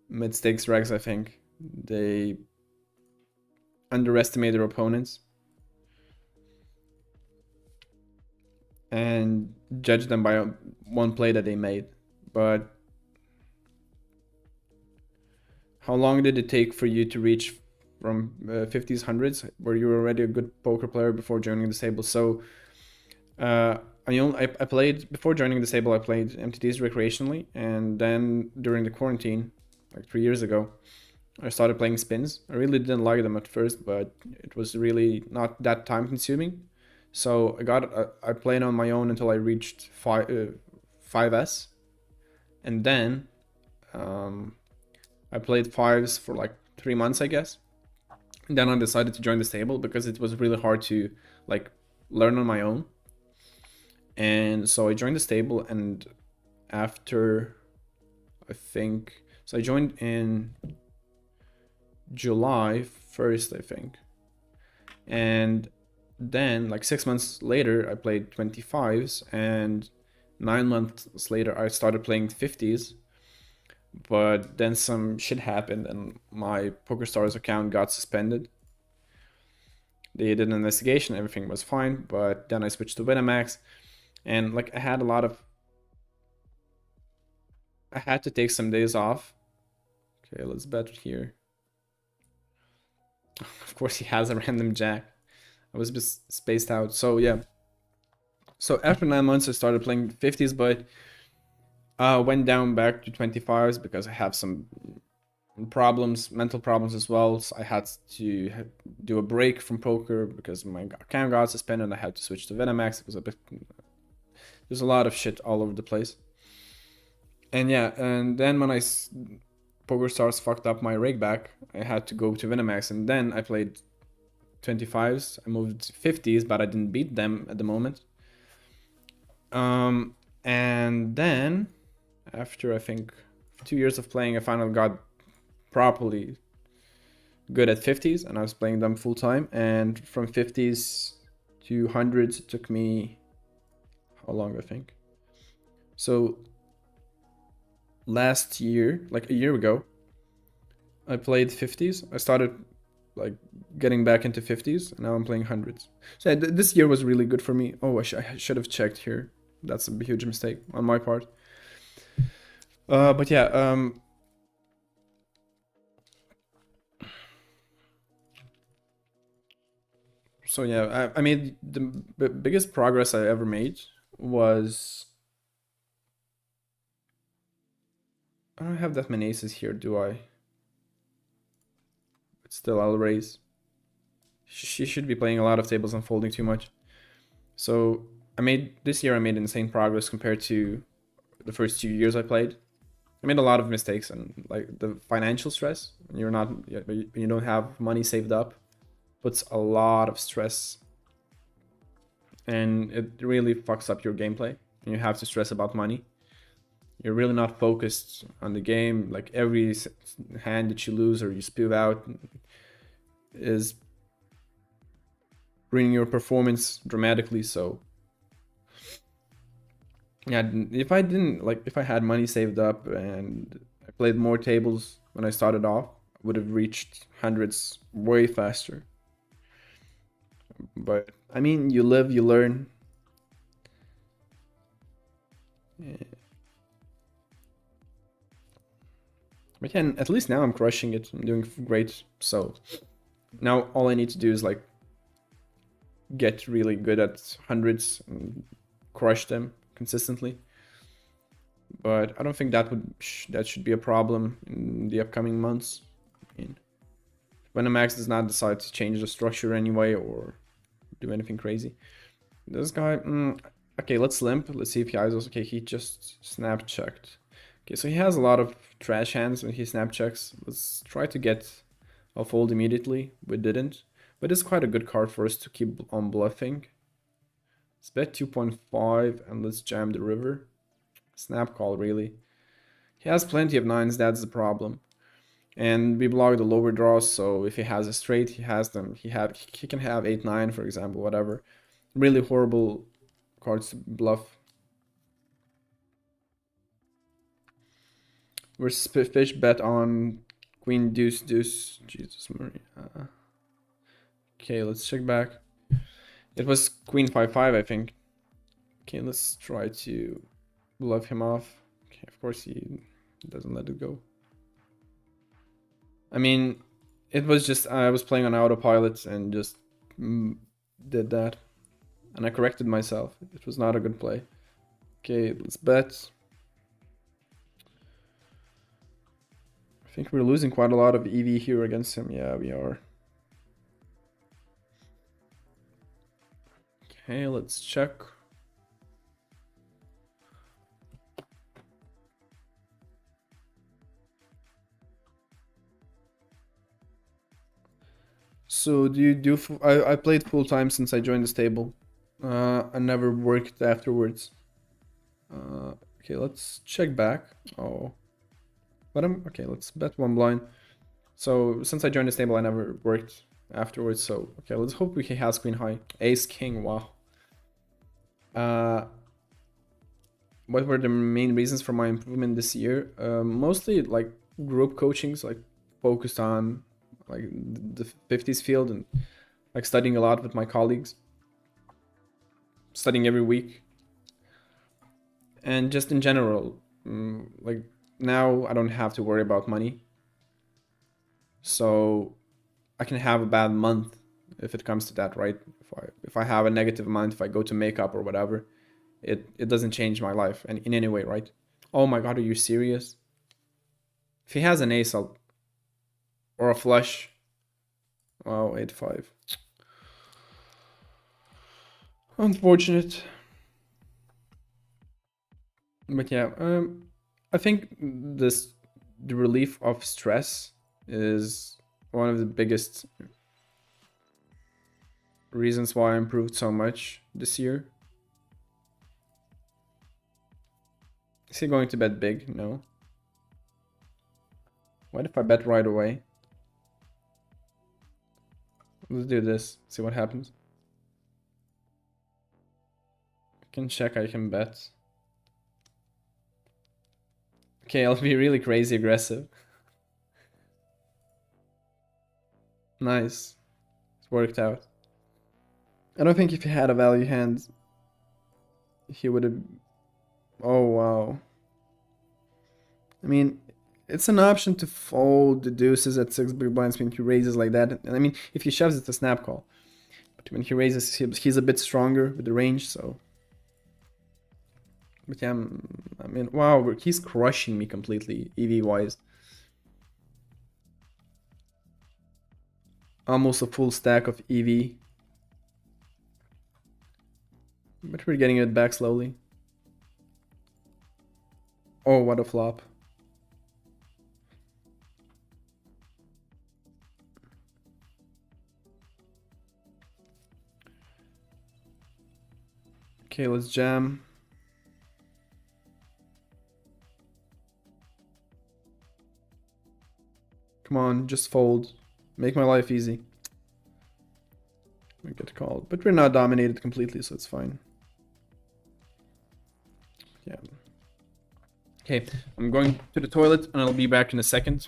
mid-stakes regs, I think. They underestimate their opponents and judge them by one play that they made. But how long did it take for you to reach from 50s, 100s? Were you already a good poker player before joining the table? So I played, before joining the table, I played MTTs recreationally, and then during the quarantine, like 3 years ago, I started playing spins. I really didn't like them at first, but it was really not that time consuming. So I played on my own until I reached 5S, and then I played fives for like 3 months, I guess. And then I decided to join the stable because it was really hard to like learn on my own. And so I joined the stable, and after, I think, so I joined in July 1st, I think. And then like 6 months later, I played 25s, and 9 months later, I started playing 50s. But then some shit happened, and my PokerStars account got suspended. They did an investigation, everything was fine, but then I switched to Winamax, and like I had to take some days off. Okay, let's bet here. Of course, he has a random jack. I was just spaced out. So yeah. So after 9 months, I started playing 50s, but went down back to 25s because I have some problems, mental problems as well. So I had to do a break from poker because my account got suspended. I had to switch to Winamax. It was a bit. There's a lot of shit all over the place. And yeah, and then when PokerStars fucked up my rig back, I had to go to Winamax, and then I played 25s. I moved 50s, but I didn't beat them at the moment. And then after I think 2 years of playing, I finally got properly good at 50s, and I was playing them full time. And from 50s to hundreds, it took me how long, I think. So last year, like a year ago, I played 50s. I started like getting back into 50s, and now I'm playing hundreds. So this year was really good for me. Oh, I should have checked here. That's a huge mistake on my part. But yeah, so yeah, I made the biggest progress I ever made was, I don't have that many aces here, do I? But still, I'll raise. She should be playing a lot of tables and folding too much. So this year I made insane progress compared to the first 2 years I played. I made a lot of mistakes, and like the financial stress when you're not when you don't have money saved up puts a lot of stress, and it really fucks up your gameplay. And you have to stress about money. You're really not focused on the game. Like every hand that you lose or you spill out is bringing your performance dramatically. So yeah, if I had money saved up and I played more tables when I started off, I would have reached hundreds way faster. But I mean, you live, you learn. Yeah. But yeah, at least now I'm crushing it. I'm doing great. So now all I need to do is like get really good at hundreds and crush them consistently. But I don't think that should be a problem in the upcoming months. I mean, when a max does not decide to change the structure anyway or do anything crazy. This guy, okay, let's limp. Let's see if he ISOs. Okay, he just snap checked. Okay, so he has a lot of trash hands when he snap checks. Let's try to get a fold immediately. We didn't. But it's quite a good card for us to keep on bluffing. Let's bet 2.5 and let's jam the river. Snap call, really. He has plenty of nines, that's the problem. And we block the lower draws, so if he has a straight, he has them. He can have 8-9, for example, whatever. Really horrible cards to bluff. We're fish bet on queen deuce deuce. Jesus Maria. Okay, let's check back. It was queen 5-5, I think. Okay, let's try to bluff him off. Okay, of course he doesn't let it go. I mean, it was just, I was playing on autopilot and just did that. And I corrected myself. It was not a good play. Okay, let's bet. I think we're losing quite a lot of EV here against him. Yeah, we are. Okay, let's check. So do you do? I played full time since I joined this table. I never worked afterwards. Okay, let's check back. Oh, but I'm okay. Let's bet one blind. So since I joined this table, I never worked afterwards. So okay, let's hope he has queen high, ace king. Wow. What were the main reasons for my improvement this year? Mostly like group coachings, like focused on like the 50s field and like studying a lot with my colleagues, studying every week, and just in general, like now I don't have to worry about money, so I can have a bad month if it comes to that, right? If I have a negative month, if I go to makeup or whatever, it doesn't change my life in any way, right? Oh my god, are you serious? If he has an ace, or a flush. Wow, 8-5. Unfortunate. But yeah, I think the relief of stress is one of the biggest reasons why I improved so much this year. Is he going to bet big? No. What if I bet right away? Let's do this. See what happens. I can check, I can bet. Okay, I'll be really crazy aggressive. Nice. It worked out. I don't think if he had a value hand, he would have... Oh, wow. I mean, it's an option to fold the deuces at 6 big blinds when he raises like that. And I mean, if he shoves, it's a snap call. But when he raises, he's a bit stronger with the range, so... But yeah, I mean, wow, he's crushing me completely, EV-wise. Almost a full stack of EV. But we're getting it back slowly. Oh, what a flop. Okay, let's jam. Come on, just fold. Make my life easy. We get called. But we're not dominated completely, so it's fine. Yeah. Okay, I'm going to the toilet and I'll be back in a second.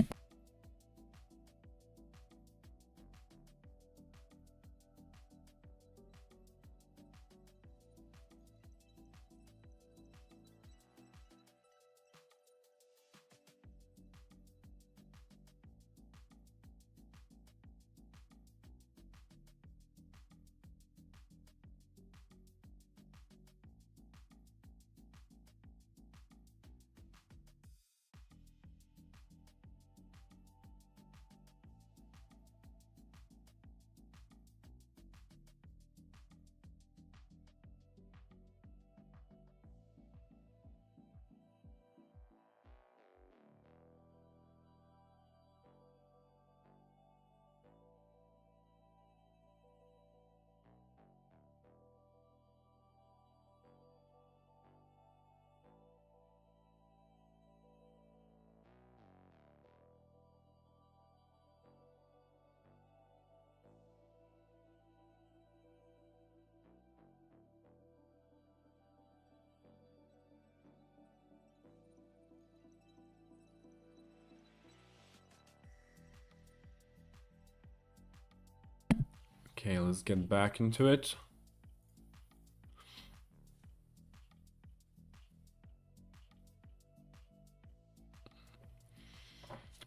Okay, let's get back into it.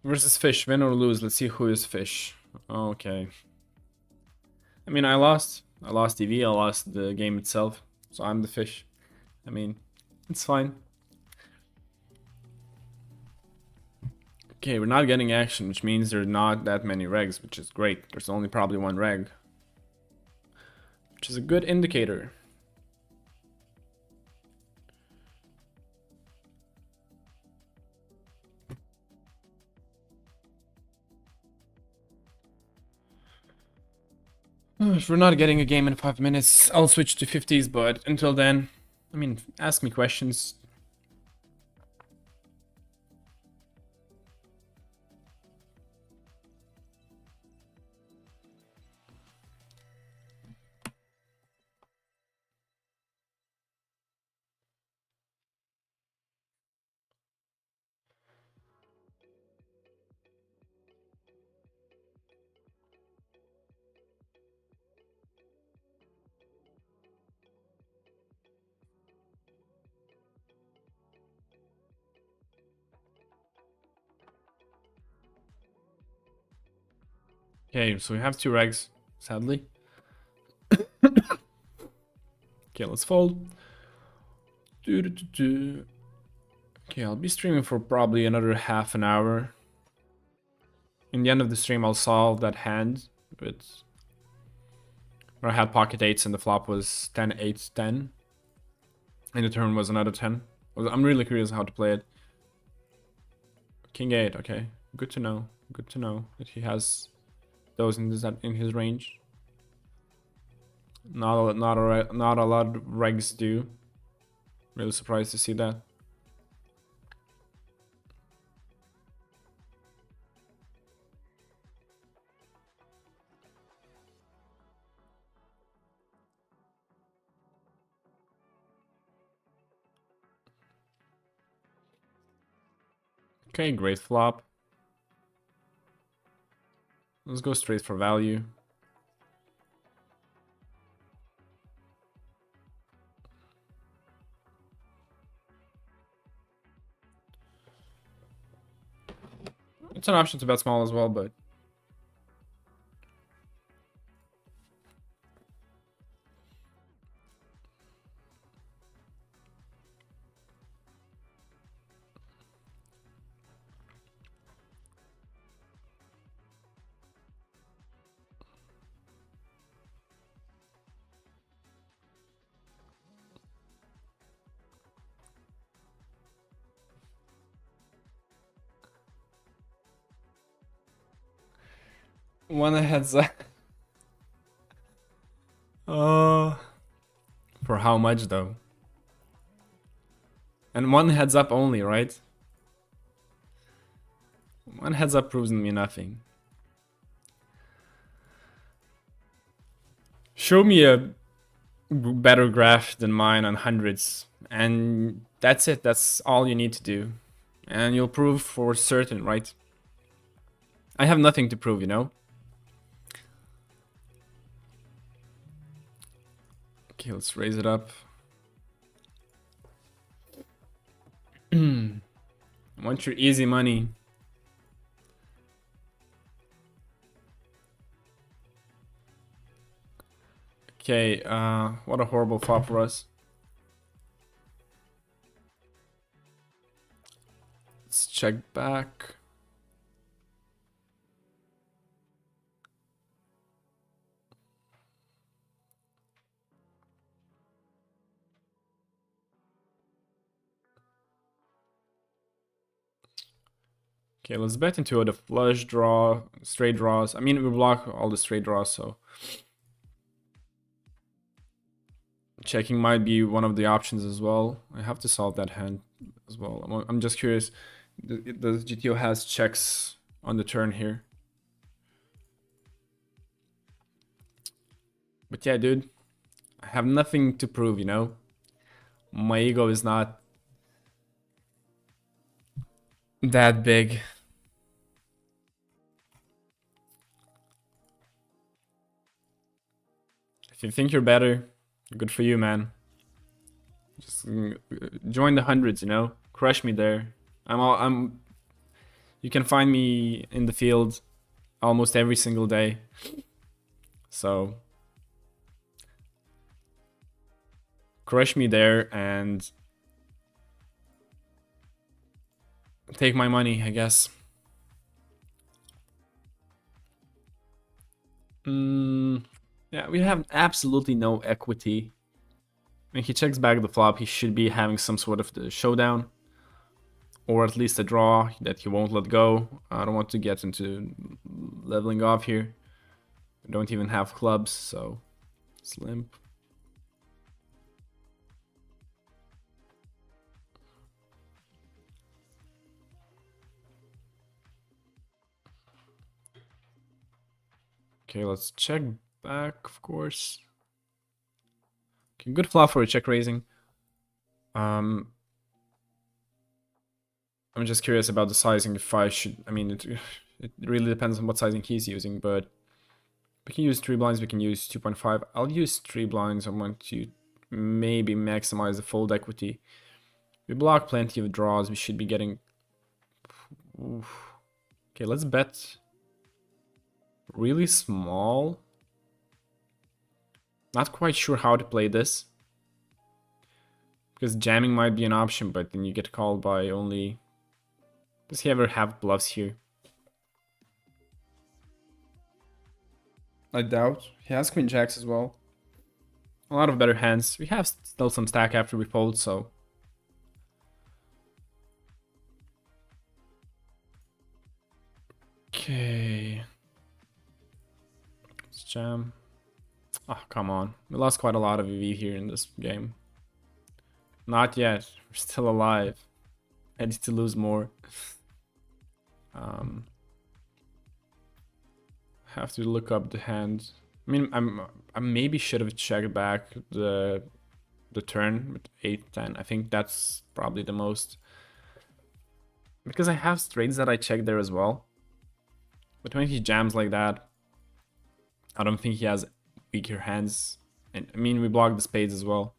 Versus fish, win or lose. Let's see who is fish. Okay. I mean, I lost. I lost EV, I lost the game itself. So I'm the fish. I mean, it's fine. Okay, we're not getting action, which means there's not that many regs, which is great. There's only probably one reg, which is a good indicator. If we're not getting a game in 5 minutes, I'll switch to 50s, but until then, I mean, ask me questions. Okay, so we have 2 regs, sadly. Okay, let's fold. Okay, I'll be streaming for probably another half an hour. In the end of the stream, I'll solve that hand with where I had pocket 8s and the flop was 10, 8, 10. And the turn was another 10. I'm really curious how to play it. King 8, okay. Good to know. Good to know that he has those in his range. Not a lot of regs do. Really surprised to see that. Okay, great flop. Let's go straight for value. It's an option to bet small as well, but one heads up. For how much though? And one heads up only, right? One heads up proves me nothing. Show me a better graph than mine on hundreds, and that's it. That's all you need to do, and you'll prove for certain, right? I have nothing to prove, you know. Okay, let's raise it up. I want your easy money. Okay, what a horrible flop for us. Let's check back. Okay, let's bet into the flush draw, straight draws. I mean, we block all the straight draws, so checking might be one of the options as well. I have to solve that hand as well. I'm just curious. The GTO has checks on the turn here. But yeah, dude, I have nothing to prove, you know? My ego is not that big. If you think you're better, good for you, man. Just join the hundreds, you know? Crush me there. You can find me in the field almost every single day. So crush me there and take my money, I guess. Yeah, we have absolutely no equity. When he checks back the flop, he should be having some sort of the showdown. Or at least a draw that he won't let go. I don't want to get into leveling off here. We don't even have clubs, so it's limp. Okay, let's check back, of course. Okay, good flop for a check raising. I'm just curious about the sizing. If I should, I mean, it really depends on what sizing he's using, but we can use 3 blinds, we can use 2.5. I'll use 3 blinds. I want to maybe maximize the fold equity. We block plenty of draws. We should be getting... Oof. Okay, let's bet really small. Not quite sure how to play this. Because jamming might be an option, but then you get called by only... Does he ever have bluffs here? I doubt. He has queen jacks as well. A lot of better hands. We have still some stack after we fold, so... Okay. Let's jam. Oh, come on. We lost quite a lot of EV here in this game. Not yet. We're still alive. Ready to lose more. Have to look up the hand. I mean, I maybe should have checked back the turn with 8-10. I think that's probably the most Because I have straights that I check there as well. But when he jams like that, I don't think he has weaker hands. And I mean, we block the spades as well.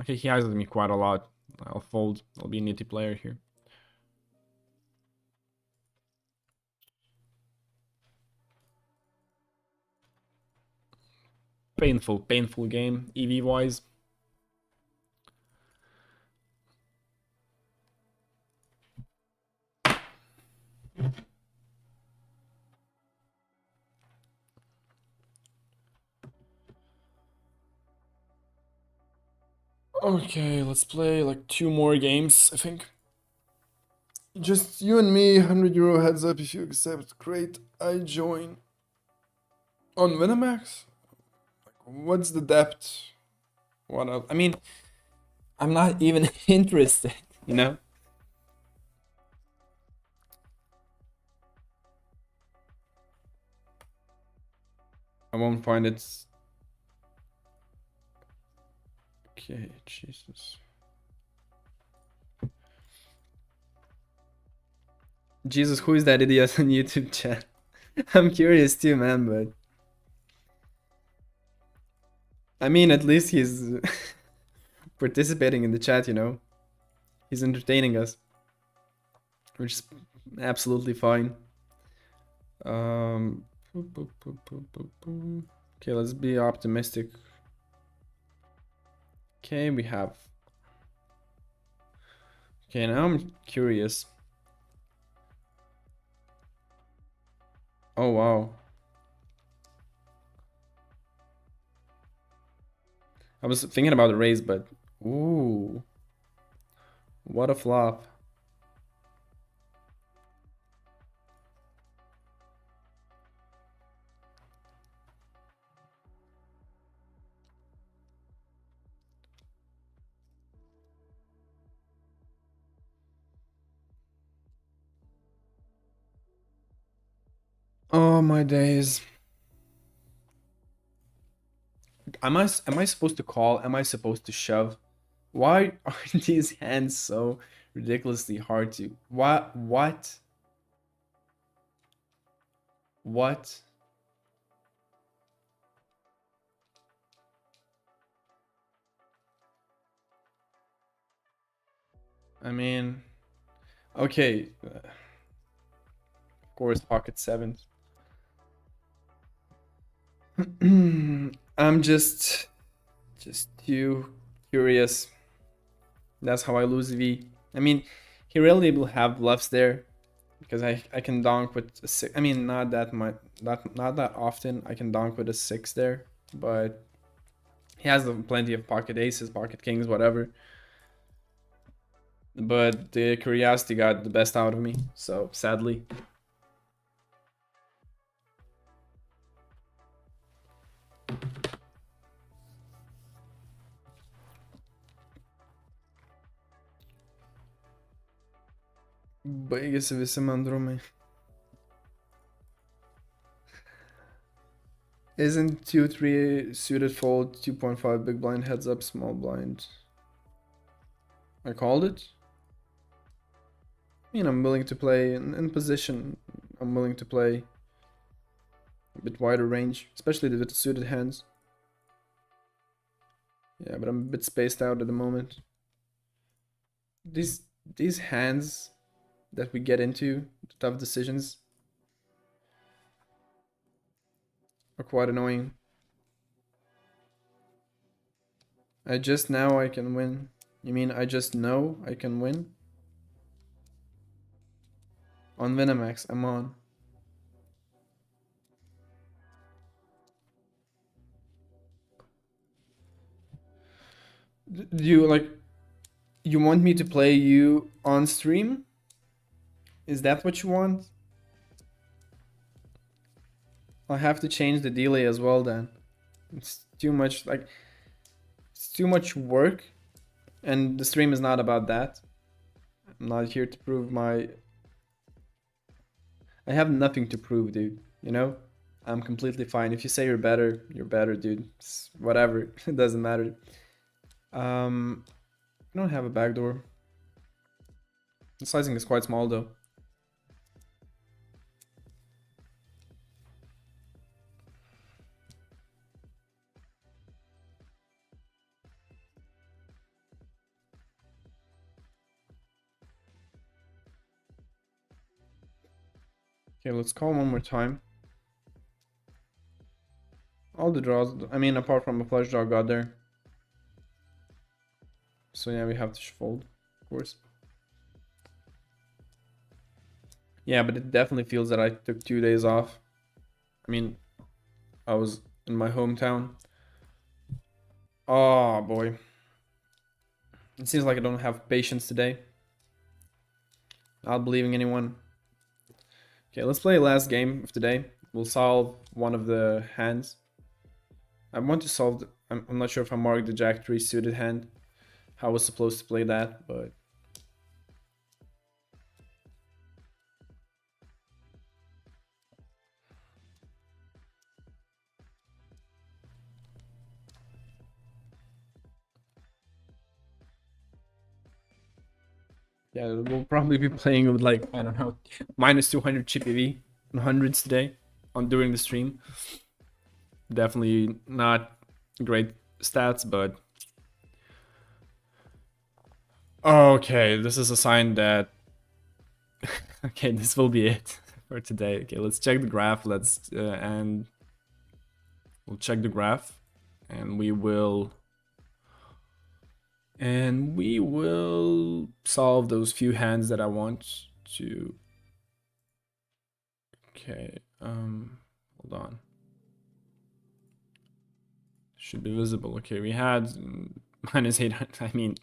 Okay, he has me quite a lot. I'll fold. I'll be a nitty player here. Painful game, EV wise. Okay, let's play like 2 more games, I think. Just you and me, €100 heads up if you accept. Great, I join. On Winamax? What's the depth? What else? I mean, I'm not even interested, you know? I won't find it. Okay, Jesus. Jesus, who is that idiot on YouTube chat? I'm curious too, man, but I mean, at least he's participating in the chat, you know? He's entertaining us, which is absolutely fine. Okay, let's be optimistic. Okay, we have. Okay, now I'm curious. Oh, wow. I was thinking about the raise, but ooh, what a flop. Oh my days. Am I supposed to call? Am I supposed to shove? Why are these hands so ridiculously hard to? What? What? What? I mean, okay. Of course, pocket sevens. I'm just too curious. That's how I lose V. I mean, he rarely will have bluffs there because I can donk with a six. I mean, not that much, not that often. I can donk with a six there, but he has plenty of pocket aces, pocket kings, whatever. But the curiosity got the best out of me, so sadly. Baigėsi visi mandrumai. Isn't 2-3 suited fold, 2.5 big blind heads up, small blind? I called it. I mean, I'm willing to play in position. I'm willing to play a bit wider range, especially with the suited hands. Yeah, but I'm a bit spaced out at the moment. These hands that we get into, the tough decisions, are quite annoying. I just know I can win. You mean I just know I can win? On Winamax, I'm on. Do you like? You want me to play you on stream? Is that what you want? I'll have to change the delay as well then. It's too much, like, it's too much work, and the stream is not about that. I'm not here to prove my... I have nothing to prove, dude, you know? I'm completely fine. If you say you're better, dude. It's whatever. It doesn't matter. Um, I don't have a backdoor. The sizing is quite small though. Okay, let's call one more time. All the draws, I mean, apart from a flush draw got there. So yeah, we have to fold, of course. Yeah, but it definitely feels that I took 2 days off. I mean, I was in my hometown. Oh boy. It seems like I don't have patience today. Not believing anyone. Okay, let's play last game of today. We'll solve one of the hands. I want to solve. I'm not sure if I marked the Jack 3 suited hand. How I was supposed to play that, but yeah, we'll probably be playing with like, I don't know, minus 200 chippy and hundreds today on during the stream. Definitely not great stats, but okay, this is a sign that okay, this will be it for today. Okay, let's check the graph. And we'll check the graph, and we will solve those few hands that I want to. Okay, hold on. Should be visible. Okay, we had minus 800. I mean,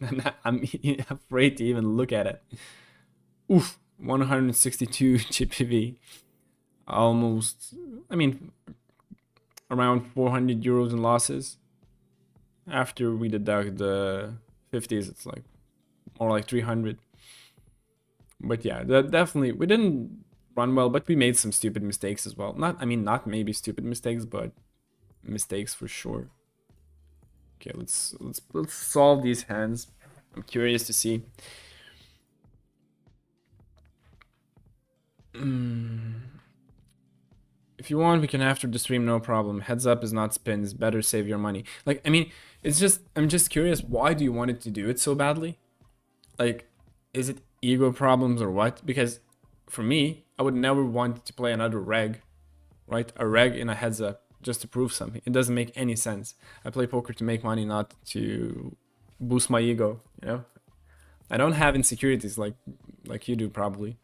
I'm afraid to even look at it. Oof, 162 GPV. Almost, I mean, around 400 euros in losses. After we deduct the 50s, it's like more like 300. But yeah, that definitely, we didn't run well, but we made some stupid mistakes as well. Not maybe stupid mistakes, but mistakes for sure. Okay, let's solve these hands. I'm curious to see. If you want, we can after the stream, no problem. Heads up is not spins. Better save your money. Like, I mean, I'm just curious. Why do you want it to do it so badly? Like, is it ego problems or what? Because for me, I would never want to play another reg, right? A reg in a heads up just to prove something. It doesn't make any sense. I play poker to make money, not to boost my ego, you know? I don't have insecurities like you do probably.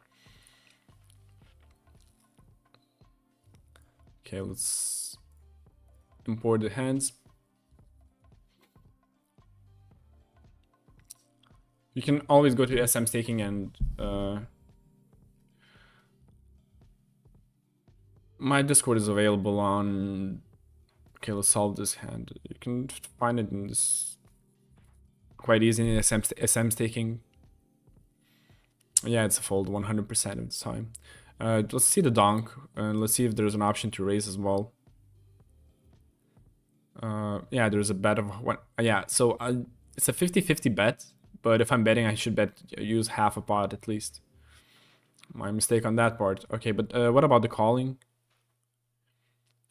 Okay, let's import the hands. You can always go to SM staking and my Discord is available on. Okay, let's solve this hand. You can find it in this quite easy in SM staking. Yeah, it's a fold 100% of the time. Let's see the donk, and let's see if there's an option to raise as well. Yeah, there's a bet of one. Yeah, so it's a 50-50 bet, but if I'm betting, I should use half a pot at least. My mistake on that part. Okay, but what about the calling?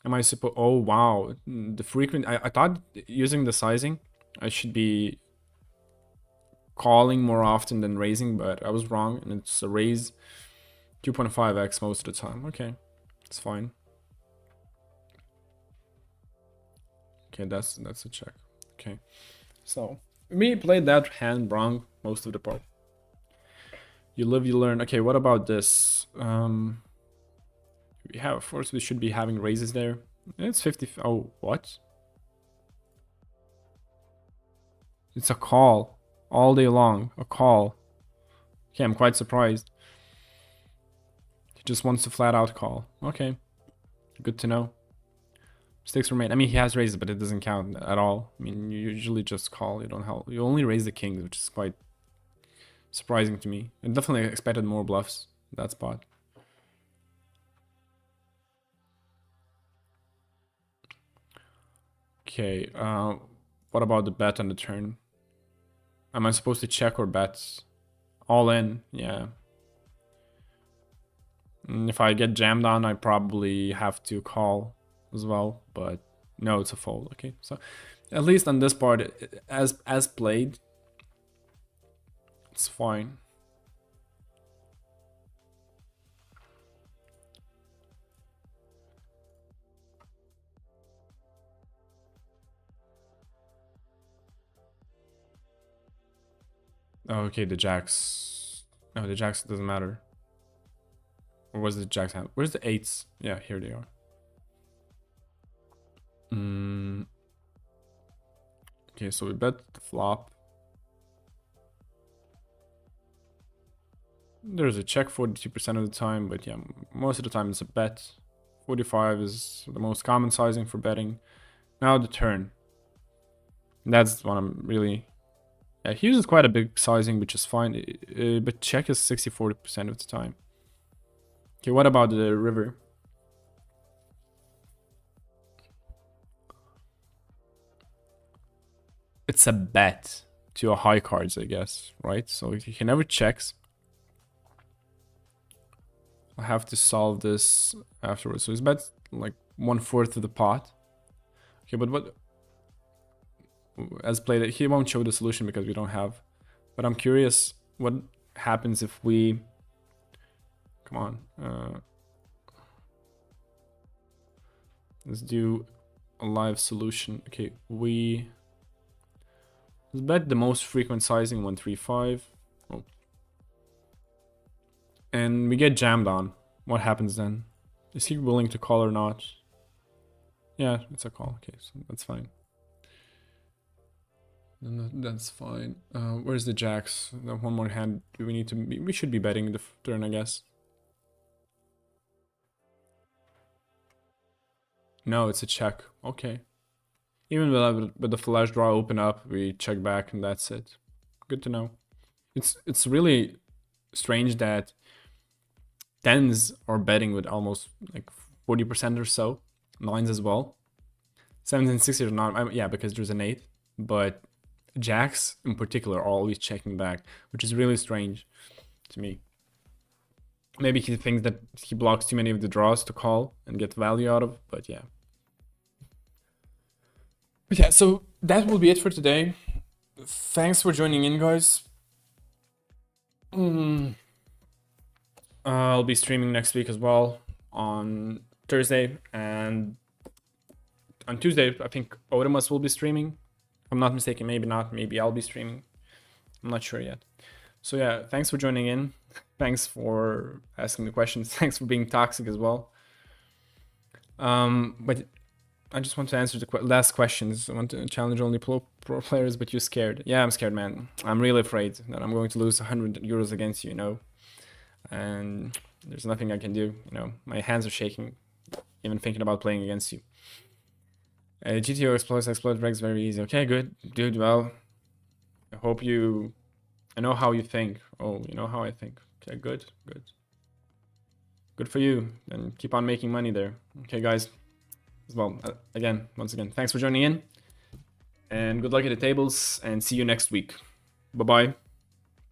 Am I supposed? Oh wow, the frequent. I thought using the sizing, I should be calling more often than raising, but I was wrong, and it's a raise 2.5x most of the time. Okay, it's fine. Okay, that's a check. Okay, so we played that hand wrong most of the part. You live, you learn. Okay, what about this? We have, of course, we should be having raises there. It's 50. Oh, what? It's a call all day long. A call. Okay, I'm quite surprised. He just wants to flat out call. Okay, good to know. Mistakes were made. I mean, he has raises, but it doesn't count at all. I mean, you usually just call. You don't help. You only raise the kings, which is quite surprising to me. I definitely expected more bluffs in that spot. Okay, what about the bet on the turn? Am I supposed to check or bet? All in, yeah. And if I get jammed on, I probably have to call as well, but no, it's a fold. Okay, so at least on this part, as played, it's fine. Okay, the jacks. No, the jacks doesn't matter. Or was the jacks hand? Where's the eights? Yeah, here they are. Okay, so we bet the flop. There's a check 42% of the time, but yeah, most of the time it's a bet. 45 is the most common sizing for betting. Now the turn. That's what I'm really... Yeah, he uses quite a big sizing, which is fine. But check is 60-40% of the time. Okay, what about the river? It's a bet to a high cards, I guess, right? So he never checks. I have to solve this afterwards. So his bet's like 1/4 of the pot. Okay, but what... As played, he won't show the solution because we don't have. But I'm curious what happens if we... Come on. Let's do a live solution. Okay, let's bet the most frequent sizing, 135. Oh. And we get jammed on. What happens then? Is he willing to call or not? Yeah, it's a call. Okay, so that's fine. That's fine. Where's the jacks? One more hand. Do we need to? We should be betting the turn, I guess. No, it's a check. Okay. Even with the flush draw open up, we check back and that's it. Good to know. It's really strange that tens are betting with almost like 40% or so. Nines as well. 7s and 6s are not. Yeah, because there's an 8. But jacks in particular are always checking back, which is really strange to me. Maybe he thinks that he blocks too many of the draws to call and get value out of, but yeah. But yeah, so that will be it for today. Thanks for joining in, guys. I'll be streaming next week as well on Thursday, and on Tuesday, I think Odamus will be streaming. If I'm not mistaken, maybe not, maybe I'll be streaming. I'm not sure yet. So yeah, thanks for joining in. Thanks for asking the questions. Thanks for being toxic as well. But I just want to answer the last questions. I want to challenge only pro players, but you're scared. Yeah, I'm scared, man. I'm really afraid that I'm going to lose 100 euros against you, you know? And there's nothing I can do, you know? My hands are shaking, even thinking about playing against you. GTO explodes regs very easy. Okay, good. Dude, well, I hope you... I know how you think. Oh, you know how I think. Okay, good, good. Good for you. And keep on making money there. Okay, guys. As well, once again, thanks for joining in. And good luck at the tables, and see you next week. Bye-bye.